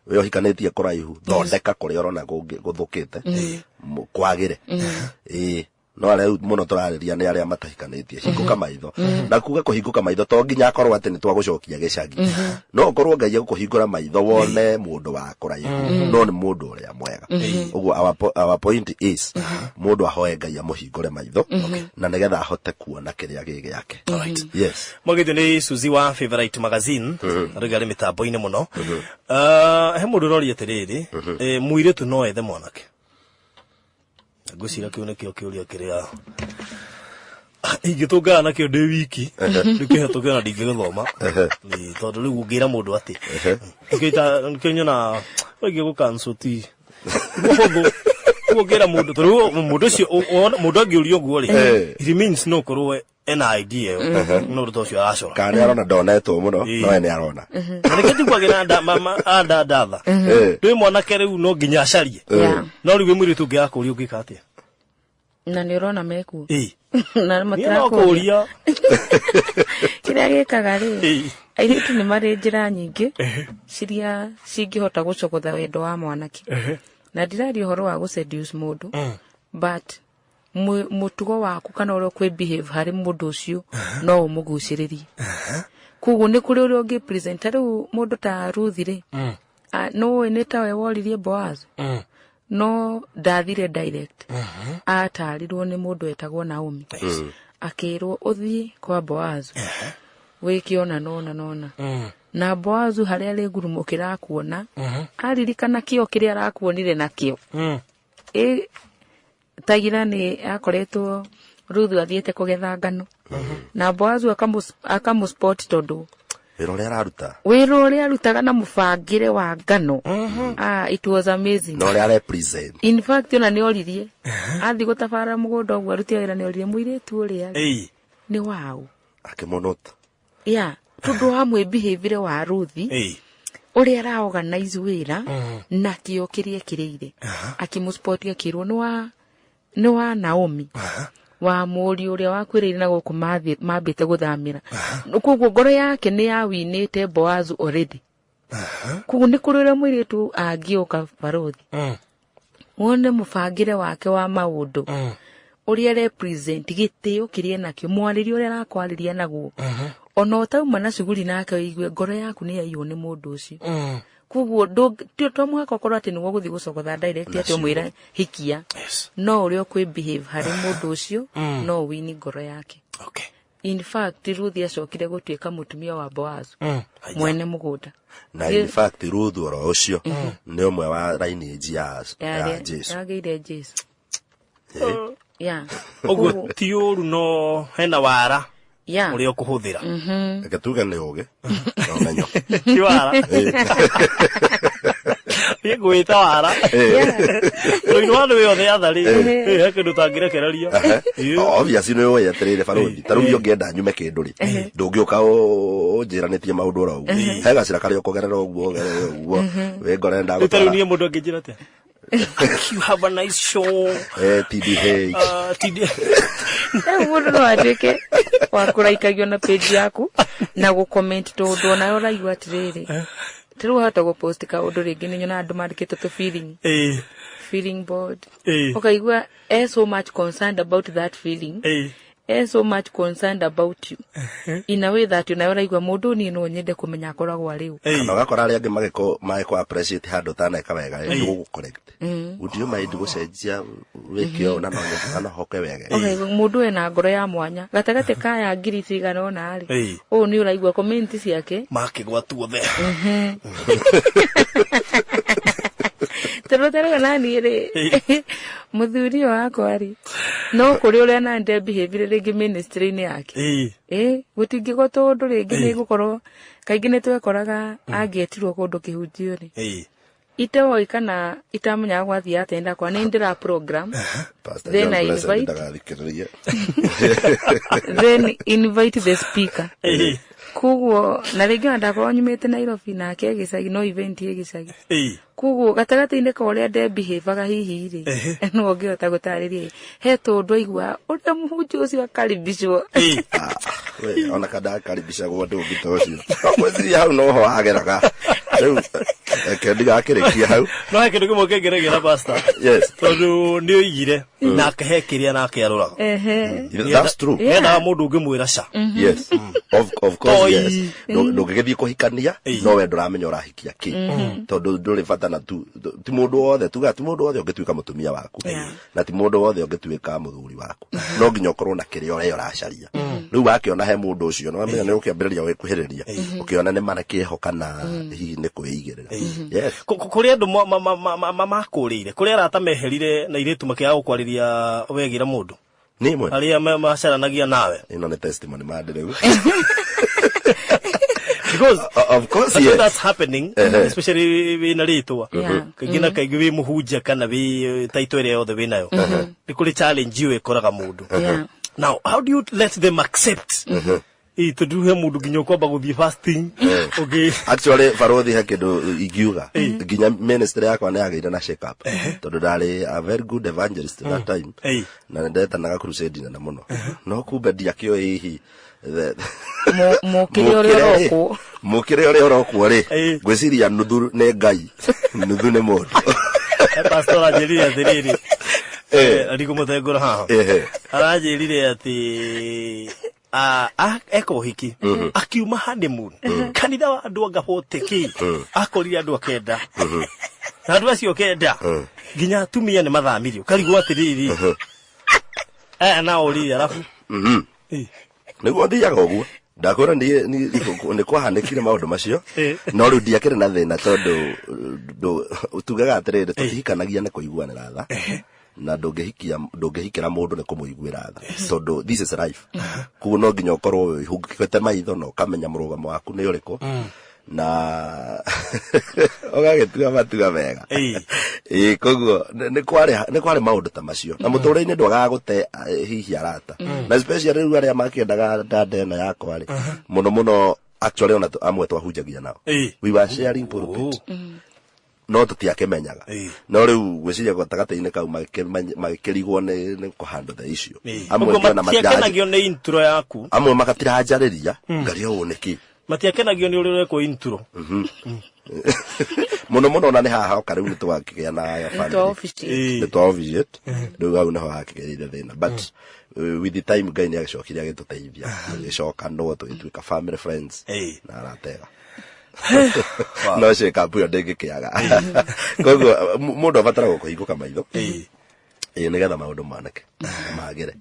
We hikanetie kuraihu thondeka kuria orona guthukite. Kwagire. No ale muno turariria ni aria matahikanetie hinguka maitho na kuga kuhinguka maitho to nginya akorwo ati ni twagucokia gicagi no korwo ngai gukuhingura maitho wone mundu wa kuraihu no ni mundu uria mwega uguo our point is mundu ahoe ngai amuhingure maitho na nigetha ahote kuona kiria gigi yake. Yes, magithe ni Suzi wa Favorite Magazine rigari mitambo-ini muno. He mundu rori atiriri muiretu no ethe mwanake gucira kione kio kiuria kiria ingitungana nakio ndi wiki ndikihetũkio na ndingĩgĩthoma ni tondu riu ngira mundu ati nyona oige gu cancel ti muhuthu kugira mundu tondu mundu cio mundu angiurio guo ri it means no korwo ena idea no ruto cio aracora kana arona donetwo muno no ene arona na kitigwagira anda ndatha ndwi mwanake riu no nginya acarie no riu mwiri tu ngia kuria ungika atia na ni urona meku na matirakuria kiria gikaga ri airitu ni mari njira nyingi ciria cingihota gucogotha wendo wa mwanake na ndirari uhoro wa guseduce mundu but mutugo waku kana uri kwi behave hari mundu ucio no umuguciririe kugu ni kuri uri ungi present riu mundu ta Ruth ri no ni tawe woririe Boaz no ndathire direct atarirwo ni mundu etagwo Naomi akirwo uthie kwa Boaz wikiona nona na Boaz haria ri ngurumukira kuona aririkana kio kiria arakuonire nakio tagira ni akoretwo Ruth athiete kugetha ngano na Boaz akamuspot tondu wiro ria arutaga na mubangire wa ngano it was amazing no ria represent in fact ona ni oririe athi gutabara mugunda ogwo arutia wira ni oririe muiretu uria ni wao akimonota tondu hamwe behavior wa Ruth uria ra organize wira na kio kirie kirire akimuspot akirwo ni wa Naomi wa muri uria wakwirire na guku mambite guthamira kuguo ngoro yake ni yawinite Boaz already kuguo ni kurira mwiritu angioka barothi wone mubangire wake wa maundu uria represent gitio kirie nakio mwariri uria arakwariria naguo ona utauma na shughuli nake igwe ngoro yaku ni yaiywo ni mundu ucio kuguo to mwaka korwo ati niwo guthi gucogotha direct ati umwira hikia no urio kwi behave hari mundu ucio no wini ngoro yake. In fact Ruth acokire gutuika mutumia wa Boaz mwene mugunda na in fact Ruth oro ucio ni umwe wa lineage ya Jesu yageire Jesu oguo ti uru no hena wara uria kuhuthira gatuga ni uge no menyo ti wara gwita wara ino wandu yothe athari kindu tangirekereria obviously no we atirire barothi taru yongenda nyume kindu ri ndungiuka unjiranitie maundu ora ugu hega cira kari ukugerera uguo we ngorenda gutara taru ni mundu angijira te you have a nice show TDH Mundu no atuike wa kuraikagio na page yaku na go comment tondu na uraigua atiriri tiru hata go post ka undu ringi ni nyona andu mandikite to feeling board ukaigua so much concerned about that feeling so much concerned about you in a way that unaigua mundu ni no nyende kumenya akoragwa riu kana gakora ari angi magiko appreciate handu tana ekawega niguo correct udio mind gucenjia wikio na no nyenda hoke wega mundu ena ngoro ya mwanya gatagate kaya ngiri cigana ona ari ni uraigua comment ciake makigwa tuothe Terotero nani ri muthuri wako ari no kuri uri na nde behavior ringi ministry ni yake gutingigwo tondu ringi ni gukorwo kaingi ni twekoraga angetirwo kundu kihunjio ri itewo ikana itamenya gwathia atenda kwa ni ndira program then I invite the speaker kuguo na ringi ndakoro nyumite Nairobi na ke gicagi no event ye gicagi kuguo gatagati-ine ka uria nde behave hihi ri no ngihota gutariria he tondu aigua uria muhunjia ucio akaribishwo ona kada karibishagwo ndu ngitocio kwesiria hau no ho ageraga riu kendiga akirikia hau no hekindu kimwe kengeregera pastor yes tondu ni oigire na kehekiria na akiaruraga that's true ena mundu ngimwira ca yes of course yes ndugigithie kuhikania no we nduramenya urahikia ki tondu nduri bata na tu ti mundu wothe tuga ti mundu wothe ungituika mutumia waku na ti mundu wothe ungituika muthuri waku no nginya ukorwo na kiria uracaria riu wakiona he mundu ucio no amenya ni ukiambiriria wikuhiriria ukiona ni mana kihoka na hihi ni kuigirira yes kuri andu makurire kuri arata meherire na iretu makiaga gukwariria wegira mundu ni mwe aria macaranagia nawe ino ni testimony madiriu because of course yes that's happening especially in a ritwa kingina kaigi wi muhunjia kana wi taito ire yothe wi nayo ni kuri challenge you ekoraga mundu now how do you let them accept to do he mundu nginya kwamba guthie fasting okay actually farothi ha kindu ingiuga nginya ministry yakwa ni yageire na shake up tondu ndari a very good evangelist that time na ndetanaga crusade na muno no kumbe ndiakio hihi mukire ore oroko ri gwiciria nuthu ne ngai nuthu ne mundu pastor ajiria thiriri ari kumutengura haha arajirire ati eko hiki akiuma honeymoon kanitha wa andu anga 40k akorire andu akenda na andu acio kenda nginya atumia ni mathamirio karigwo atiriri na uri alafu niguo thiaga uguo ndakora ni kwahanekire maundu macio no riu ndiakire na thina tondu utugaga atiriri tutihikanagia ni kuiguanira tha na ndungihikira mundu ni kumuiguira tha tondu this is life kuguo no nginya ukorwo wihungikite maitho no kamenya murugamo waku ni uriku na ogagetuga matuga mega koguo ni kware maundu ta macio na muturire-ini ndwagaga gute hihi arata na especially riu aria makiendaga ndandena yakwa ri muno actually ona amwe twahunjagia nao we were sharing pulpit no tutiakemenyaga no riu gwiciria gatagati-ini kau magikirigwo ni kuhandle the issue amwe na matiakenagio ni intro yaku amwe magatirajaniriria ngario uniki matiakenagio ni urire ko intro muno na ni haha okariu ni twakigia na ya family ni twavisit riu gau naho hakigeire thina but with the time ngai ni agicokire agituteithia agicoka no twituika family friends na aratega no shake up yo ndengikiaga koguo mundu abatara gukuhinguka maitho nigetha maundu manake magire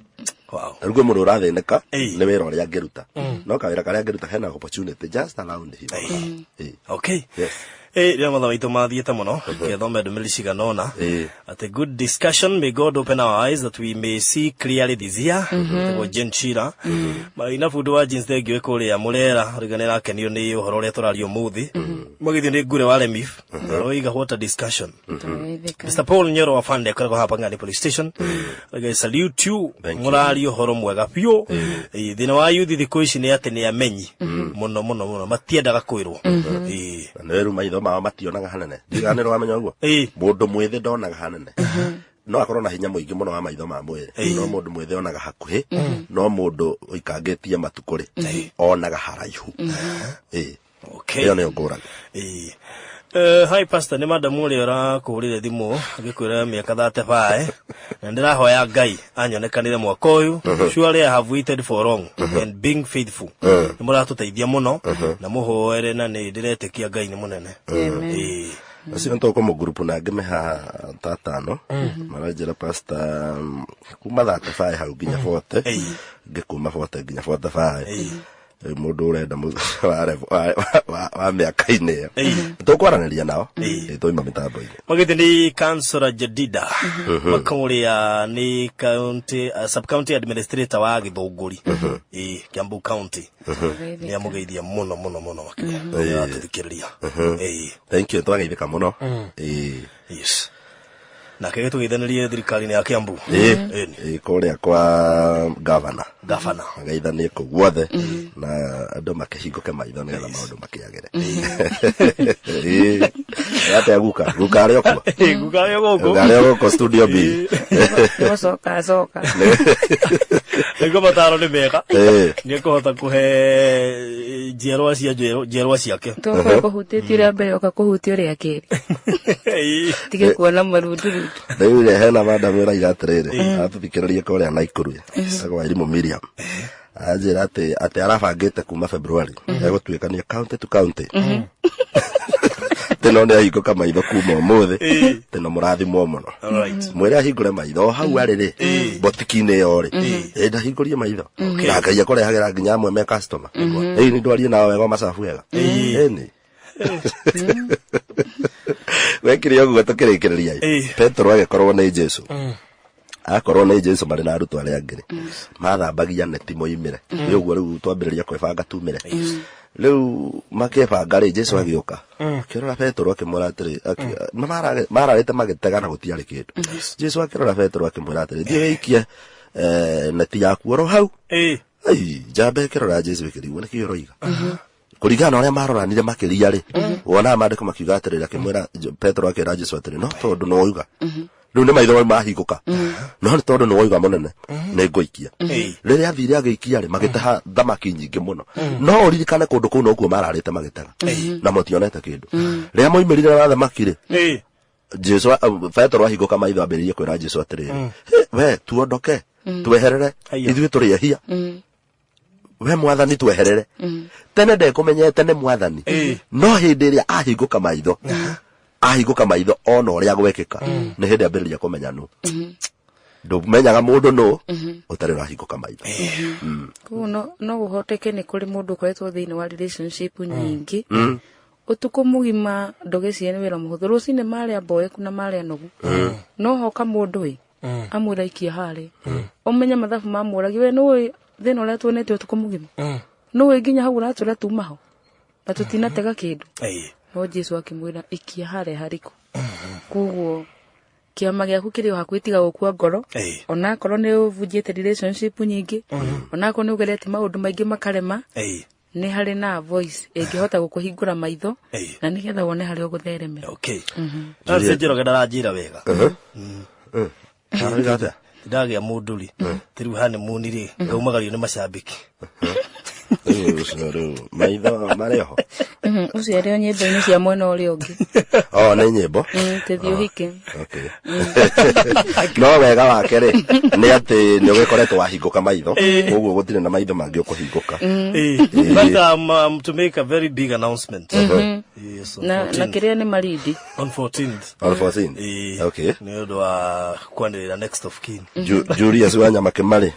wow rugo mundu urathineka ni wira uria ngiruta no kawira karia ngiruta hena opportunity just around him okay yes ria motho waitu mathiete muno ngethome ndumiri ciganona at a good discussion. May God open our eyes that we may see clearly this year for Jenchira maina fudu wa jeans thegio kuria murera riganira kenio ni uhoro ria turario muthi magithio ni ngure wale mif roiga what a discussion. Mr. Paul Nyoro wa Fande kwa hapa Ngani Police Station. I salute you murario horo mwega pio thina wa youth thiku ici ni ati ni amenyi muno matiendaga kwirwo neru maitho mao mationaga hanene ndiganirwo amenya uguo mundu mwithi ndonaga hanene no akorwo na hinya muingi muno wa maitho ma mwiri no mundu mwithe onaga hakuhi no mundu uikangitie matukuri onaga haraihu okay iyo ni nguraga hi pastor ni madam uri ora kurire thimu agikwira miaka 35 na ndirahoya Ngai anyonekanire mwaka uyu surely I have waited for long and being faithful ni muratuteithia muno na muhoere na ni ndiretekia Ngai ni munene Asi nto ko mu group na ngeme ha tatano marajira pastor kuma 35 hau ginya 40 ngikuma 40 ginya 45 mundu urenda wa miaka-ini tukwaraniria nao toima mitambo-ini magite ni Councillor Jedida Makuria ni county sub county administrator wa Githunguri Kiambu County ni amugeithia muno atuthikiriria thank you twageithika muno yes na kege tugeithanirie thirikari-ini ya Kiambu kuria kwa governor ageithanie ku guothe na andu makihinguke maitho nigetha maundu makiagire ate aguka ari okwo ari okwo studio B soka ego mataro ni mega ni kuhota kuhe jerwa ciake to ko hutiti ria mbere okakuhuti ria kiri tige kuona marundu riu ria hena madam ira igatiriri atuthikiririe kuria Naikuru agwa irimu Miriam ajira ati arabangite kuma February egutwikania county to county teno ni ahingũka maitho kuma ũmũthĩ teno mũrathimwo mũno mwĩre ahingũre maitho hau arĩ botiki-inĩ yore ndahingũrie maitho na Ngai akũrehagĩra nginya amwe me customer ni ndwarie nao wega macabu wega ni wekire ũguo tũkĩrĩkĩrĩria Petro agĩkorwo nĩ Jesu akorwo nĩ Jesu marĩ na arutwo arĩa angĩ mathambagia neti moimĩre ũguo rĩu twambĩrĩria kwĩbanga tumĩre rĩu makĩbanga rĩ Jesu agĩũka akĩrora Petro akĩmwĩra atĩrĩ mararĩte magĩtega na gũtiarĩ kĩndũ Jesu akĩrora Petro akĩmwĩra atĩrĩ thiĩ wĩikie neti yaku oro hau njamba ĩkĩrora Jesu ĩkĩrigwo nĩkĩ ũroiga kũringana na ũrĩa maroranire makĩria rĩ wona maandĩko makiuga atĩrĩ akĩmwĩra Petro akĩra Jesu atĩrĩ no tondũ no uga rĩu nĩ maitho mahingũka no nĩ tondũ nĩ woiga mũnene nĩ ngũikia rĩrĩa athire agĩikia rĩ magĩtaha thamaki nyingĩ mũno no ũririkane kũndũ kũu nokuo mararĩte magĩtega na mũtionete kĩndũ rĩrĩa moimĩrire na thamaki rĩ Jesu Petro ahingũka maitho ambĩrĩrie kwĩra Jesu atĩrĩ we tuondoke tweherere ithuĩ tũrĩ ehia we mwathani tweherere tene ndekũmenyete nĩ mwathani no hĩndĩ ĩrĩa ahingũka maitho ona ũrĩa gwekĩka nĩ hĩndĩ ambĩrĩria kũmenya nũ ndũmenyaga mũndũ nũ ũtarĩ ũrahingũka maitho koguo no gũhoteke nĩ kũrĩ mũndũ ũkoretwo thĩinĩ wa relationship nyingĩ ũtukũ mũgima ndũgĩcie nĩ wĩra mũhũthũ rũcinĩ marĩa mboeku na marĩa nogu no hoka mũndũ amwĩra ikia harĩ ũmenye mathabu mamũragi we nĩũĩ thĩna ũrĩa tuonete ũtukũ mũgima nĩũĩ nginya hau ũratũra tuma ho na tũtinatega kĩndũ no Jesu akĩmwĩra ikia harĩa harĩku koguo kĩama gĩaku kĩrĩ o hakuhĩ tiga gũkua ngoro onakorwo nĩ ũbunjĩte relationship nyingĩ onakorwo nĩ ũgerete maũndũ maingĩ makarema nĩ harĩ na voice ĩngĩhota gũkũhingũra maitho na nĩgetha wone harĩa ũgũtheremera ndaranjĩra wega ndagĩa mũndũ-rĩ rĩu honeymoon rĩ ngaumagario nĩ macambĩki maitho marĩ ho ũcio arĩ o nyĩmbo-inĩ cia mwena ũrĩa ũngĩ nĩ nyĩmbo tũthiĩ ũhike no wega wake rĩ nĩ atĩ nĩ ũgĩkoretwo wahingũka maitho koguo gũtirĩ na maitho mangĩ ũkũhingũka but to make a very big announcement na kĩrĩa nĩ maridi on 14th okay nĩ ũndũ wa kwanĩrĩra next of kin Julius Wanyama Kĩmarĩ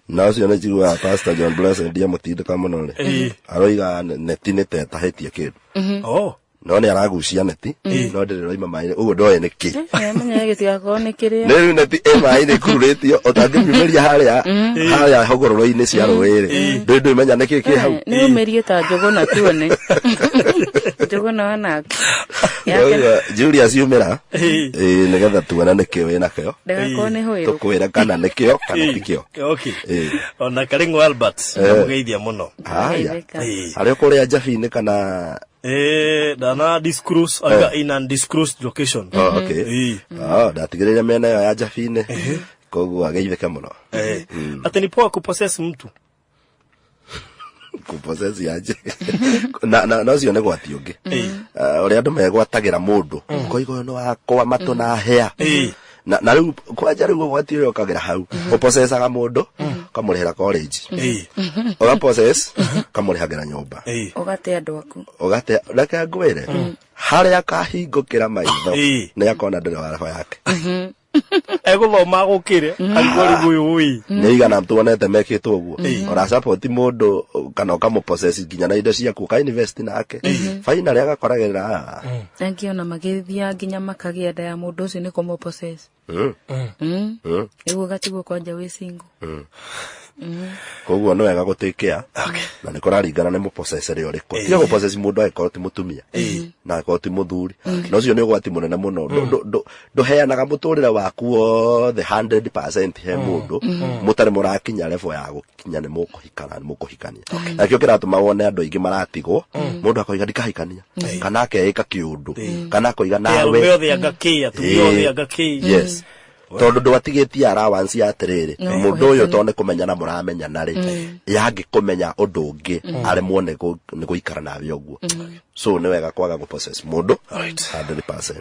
na ũcio nĩ njiguaga Pastor John Blessed ndiamũtindĩka mũno rĩ aroiga neti nĩ tetahĩtie kĩndũ no nĩ aragucia neti no ndĩrĩ roima maĩ ũguo ndoĩ nĩ kĩ menya gĩtigakorwo nĩ kĩrĩa rĩu neti maĩ-inĩ kururĩtio ũtangĩmiumĩria harĩa hũgũrũrũ-inĩ cia rũĩ rĩ ndũimenya nĩ kĩ kĩ hau nĩ ũmĩrie ta njũgũna tuone njũgũna wanaku Julius umĩra nĩgetha tuona nĩkĩo wĩnakĩo ndagakorwo nĩ hũĩrũ tũkwĩra kana nĩkĩo kana ti kĩo ona Karĩng'o Albert mũgeithia mũno harĩa kũrĩa Njabi-inĩ kana Dana disclose aga in undisclosed location. Okay. Ndatigiriria mena yo ya Jabine. Koguo ageitheka muno. Ati ni poa kupossess mtu. Kupossess yaje. Na cio ne gwati ungi. Uri andu megwatagira mundu. Koigo no akwa matu na hea. Na riu kwanja riu gwati yo kagira hau. Upossessaga mundu kamurihira college. Oga possess kamurihagira nyumba. Ogate andu aku. Ogate reke ngwire. Haria kahingukira maitho. Ni akona ndire warafa yake. Egũthoma gũkĩre arigori gũyũĩ nĩ igana tuonete mekĩtwo ũguo ora support mũndũ kana ũkamũpossess nginya na indo ciaku ka invest nake finally agakoragĩra angiona magĩthia nginya makagĩa nda ya mũndũ ũcio nĩ kũmũpossess ĩguo gatigwo kwanja wĩ single koguo no wega gũtĩkĩa na nĩ kũraringana nĩ mũpossessor ũrĩkũ tiga gũpossess mũndũ agĩkorwo ti mũtumia na agĩkorwo ti mũthuri no ũcio nĩ ũgwati mũnene mũno ndũheanaga mũtũrĩre waku wothe 100% he mũndũ mũtarĩ mũrakinya level ya gũkinya nĩ mũkũhikania nakĩo kĩratũma wone andũ aingĩ maratigwo mũndũ akoiga ndikahikania kana akeĩka kĩũndũ kana akoiga nawe yes tondu ndwatigĩtie allowance ya atiriri mundu uyu to ne kumenyana muramenyana ri yangĩkũmenya undu ungi aremwo nĩ gũikara nawe ũguo so nĩ wega kwaga gũpossess mundu 100%.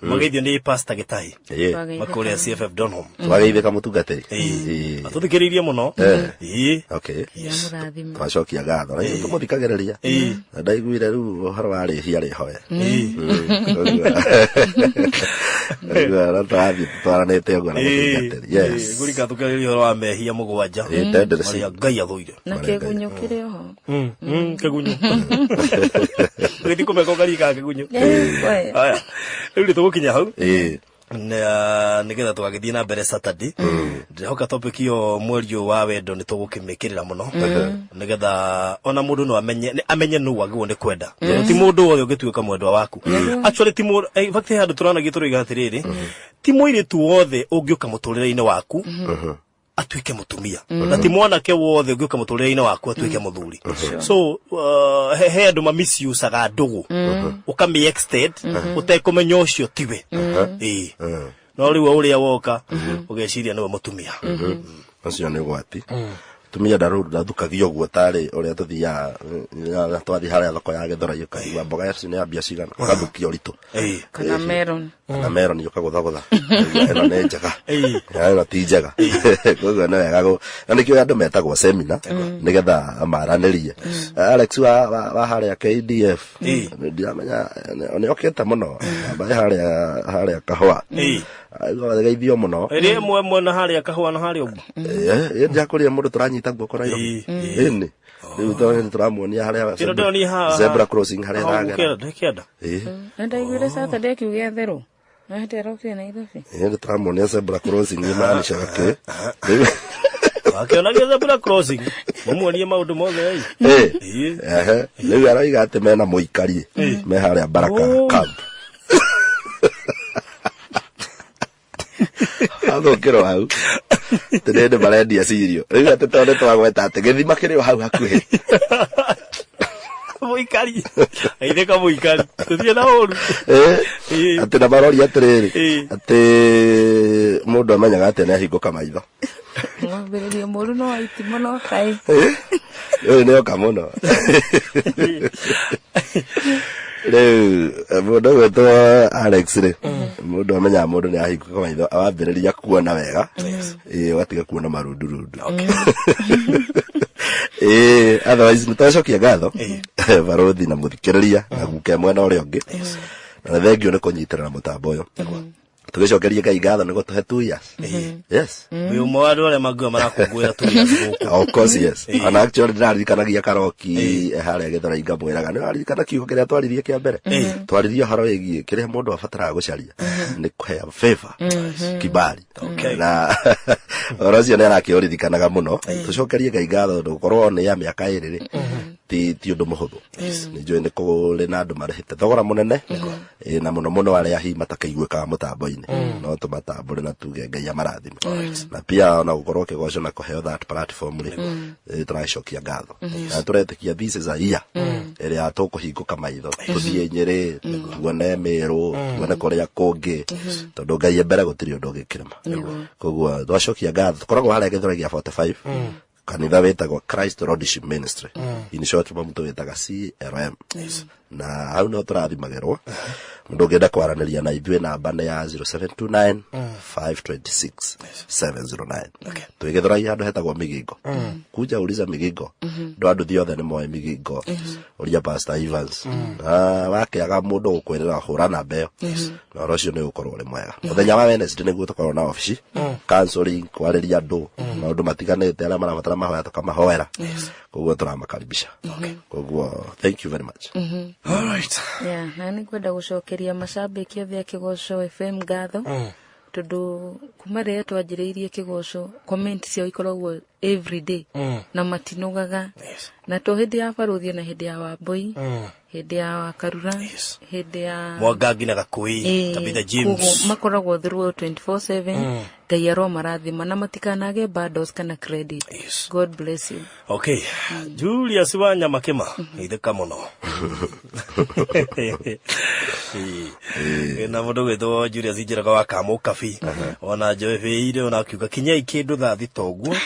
Magĩithio nĩ Pastor Gĩtahi makũrĩa CFF Donholm wageithĩka mũtungatĩri atũthikĩrĩirie mũno okay twacokia ngatho tũmũthikagĩrĩria ndaiguire rĩu ũhoro wa rĩhia rĩhoya twaranĩte ũguo na mũtungatĩri yes gũrika thukĩrĩria ũhoro wa mehia mũgwanja marĩa Ngai athũire na kĩgunyũ kĩrĩ ho kĩgunyũ gĩthi kũmeka karika kĩgunyũ haya rĩu tũgũkinya hau nĩgetha tũgagĩthiĩ na mbere Saturday ndĩhoka topic iyo mweri wa wendo nĩ tũgũkĩmĩkĩrĩra mũno nĩgetha ona mũndũ no amenye nũ wagĩrĩirwo nĩ kwenda ti mũndũ wothe ũngĩtuĩka mwendwa waku actually ti mũndũ in fact handũ tũranagĩa tũroiga atĩrĩrĩ ti mũirĩtu wothe ũngĩũka mũtũrĩre-inĩ waku atuike mutumia na ti mwanake wothe ũngĩũka mũtũrĩre-inĩ waku atuike mũthuri so he andũ mamisusaga ndũgũ ũkamĩ extend ũtekũmenya ũcio tiwe no rĩu ũrĩa woka ũgeciria nĩwe mũtumia ũcio nĩ gwati tumia ndathukagio ũguo tarĩ ũrĩa tũthiaga twathi harĩa thoko ya Gĩthũrai ũkaigua mboga yacio nĩ yambia cigana ũgathukio ritũ kana meron ũkagũthagũtha ĩno nĩ njega ĩno ti njega koguo nĩ wega na nĩkĩo andũ metagwo seminar nĩgetha maranĩrie Alex wa harĩa KDF ndiramenya nĩ okĩte mũno ambaye harĩa kahũa geithio muno ĩrĩ mwe na harĩa kahũa na harĩa ũguo ndakũrĩa mũndũ tũranyita guoko Nairobi ĩni rĩu tũramuonia harĩa zebra crossing harĩa ragera ndaiguire Saturday kiugia therũ na heterokire Nairobi tũramuonia zebra crossing imaanisha kĩ akĩonagia zebra crossing mũmuonie maũndũ mothe rĩu arauga atĩ mena mũikari me harĩa Baraka camp athũkĩrwo hau tũrende marendia cirio rĩu atĩ tondũ twagweta atĩ gĩthima kĩrĩ o hau hakuhĩ mũikari aithĩka mũikari tũthiĩ na ũru atĩ na marori atĩrĩrĩ atĩ mũndũ amenyaga atĩ nĩahingũka maitho mwambĩrĩrio mũru no aiti mũno kaĩ ũyũ nĩoka mũno rĩu mũndũ gwĩtwo Alex rĩ mũndũ amenyaga mũndũ nĩahingũka maitho awambĩrĩria kuona wega watiga kuona marundurundu otherwise nĩtwacokia ngatho barothi na mũthikĩrĩria na guke mwena ũrĩa ũngĩ na thengio nĩ kũnyitĩrĩra mũtambo ũyũ tũgĩcokerie Ngai ngatho nĩguo tũhe 2 years yes ũmwe wa andũ arĩa mangĩũa marakũngũĩra 2 years gũkũ of course yes and actually ndĩraririkanagia Karoki harĩa Gĩthũrai ngamwĩraga nĩwaririkana kiugo kĩrĩa twaririe kĩa mbere twaririe ũhoro wĩgiĩ kĩrĩa mũndũ abataraga gũcaria nĩ kũhea favor kibali na ũhoro ũcio nĩarakĩũririkanaga mũno tũcokerie Ngai ngatho gũkorwo nĩ ya mĩaka ĩrĩ ti ũndũ mũhũthũ nĩnjũĩ nĩ kũrĩ na andũ marĩhĩte thogora mũnene na mũno arĩa hihi matakaiguĩkaga mũtambo-inĩ no tũmatambũre na tuge Ngai amarathime na pia na gũkorwo kĩgoco na kũheo that platform rĩ tũracokia ngatho na tũretĩkia this is a year ĩrĩa tũkũhingũka maitho tũthiĩ Nyeri tuone Meru tuone kũrĩa kũngĩ tondũ Ngai mbere gũtirĩ ũndũ ũngĩkĩrema koguo twacokia ngatho tũkoragwo harĩa Gĩthũrai gĩa 45 kanitha wetagwo Christ Lordship Ministry in short mamuto wetaga CLM na hau no tũrathimagĩrwo mũndũ ũngĩenda kwaranĩria na ithuĩ namba nĩ ya 0729 526 709 twĩ Gĩthũrai handũ hetagwo Migingo kuja uliza Migingo ndo andũ thiothe nĩ moe Migingo ũria Pastor Evans na wakĩaga mũndũ gũkwĩrĩra hũra namba ĩyo na ũcio nĩ ũkorwo ũrĩ mwega mũthenya wa Wednesday nĩguo tũkorwo na ofici counseling kwarĩria andũ maũndũ matiganĩte arĩa marabatara mahoya tũkamahoera koguo tũramakaribisha koguo thank you very much all right na nĩ kwenda gũcokeria macambĩki othe a Kĩgoco FM ngatho tondũ kuma rĩrĩa twanjĩrĩirie Kĩgoco comment ciao ikoragwo every day na matinogaga na to hĩndĩ ya Baruthi na hĩndĩ ya Wambui hĩndĩ ya Karura hĩndĩ ya Mwangangi na Gakui Tabitha James makoragwo through 24/7 Ngai aro marathima na matikanage bundles kana credit God bless you okay Julius Wanya Makema itheka muno na mũndũ gwĩtwo Julius Njĩraga wa Kamukabi ona Joeveire ona akiuga kinya ikindu thathi toguo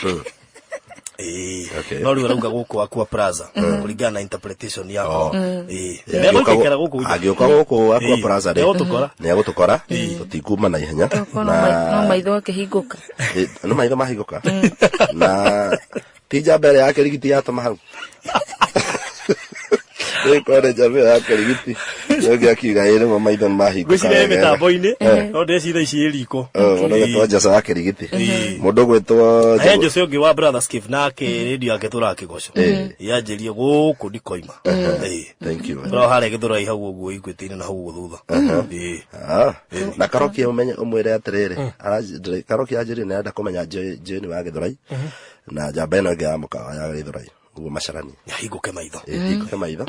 no rĩu arauga gũkũ akwa plaza kũringana na interpretation yao agĩũka gũkũ akwa plaza nĩ agũtũkora tũtikuma na ihenya no maitho akĩhingũka no maitho mahingũka na tija mbere yake rigiti yatũma hau Kore jabe akarigiti yogia kiga ere mo maitho mahingũka gwĩcire mĩtambo-inĩ no ndecitha ici ĩriko no twaja sa akarigiti mũndũ gwĩtwo Henjo cio ngĩ wa brother Skip nake radio yake tũrakĩgoco yanjĩrie gũkũ ndikoima thank you bro harĩa Gĩthũrai hau ũguo igwĩtĩ-inĩ na hau thutha na Karoki ũmenye ũmwĩre atĩrĩrĩ Karoki anjĩrĩ nĩ enda kũmenya Jane wa Gĩthũrai na njamba ĩno ĩngĩ ya mũkawa ya Gĩthũrai ugo macarani hingũke maitho hingũke maitho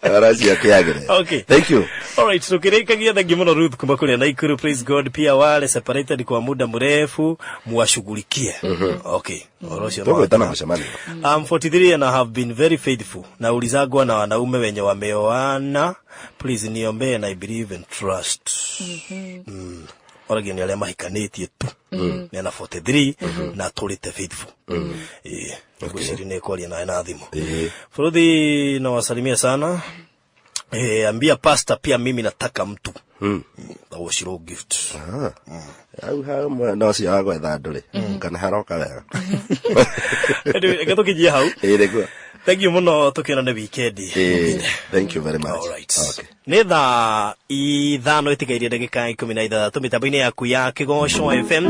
arazi akiagire okay thank you all right so kirekagia thank you muno Ruth kuma kule Naikuru praise God pia wale separated kwa muda mrefu muwashughulikie okay orosho tugwetana macemani I'm 43 and I have been very faithful na ulizagwa na wanaume wenye wameoana please niombe and I believe and trust orageni ale mahikanĩtie tu nena 43 na tũrĩte faithful ngwĩciria nĩ kwaria nawe na thimũ Baruthi na wasalimia sana ambia pastor pia mimi nataka mtu that was your gift au hao no si hago ethandũrĩ kana haroka wega gatũkĩjie hau ĩrĩkwa thank you muno tukionane weekend thank you very much all right okay nĩ thaa ithano ĩtigairie ndagĩka 13 mĩtambo-inĩ yaku ya Kĩgoco FM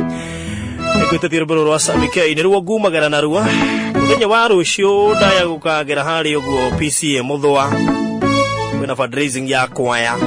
nĩkwĩtĩtie rũmbũrũ rwa Samike-inĩ ruo ngumagĩra narua mũthenya wa rũciũ ndaya gũkagera harĩ ũguo PCA Mũthũa kwĩna fundraising ya kwaya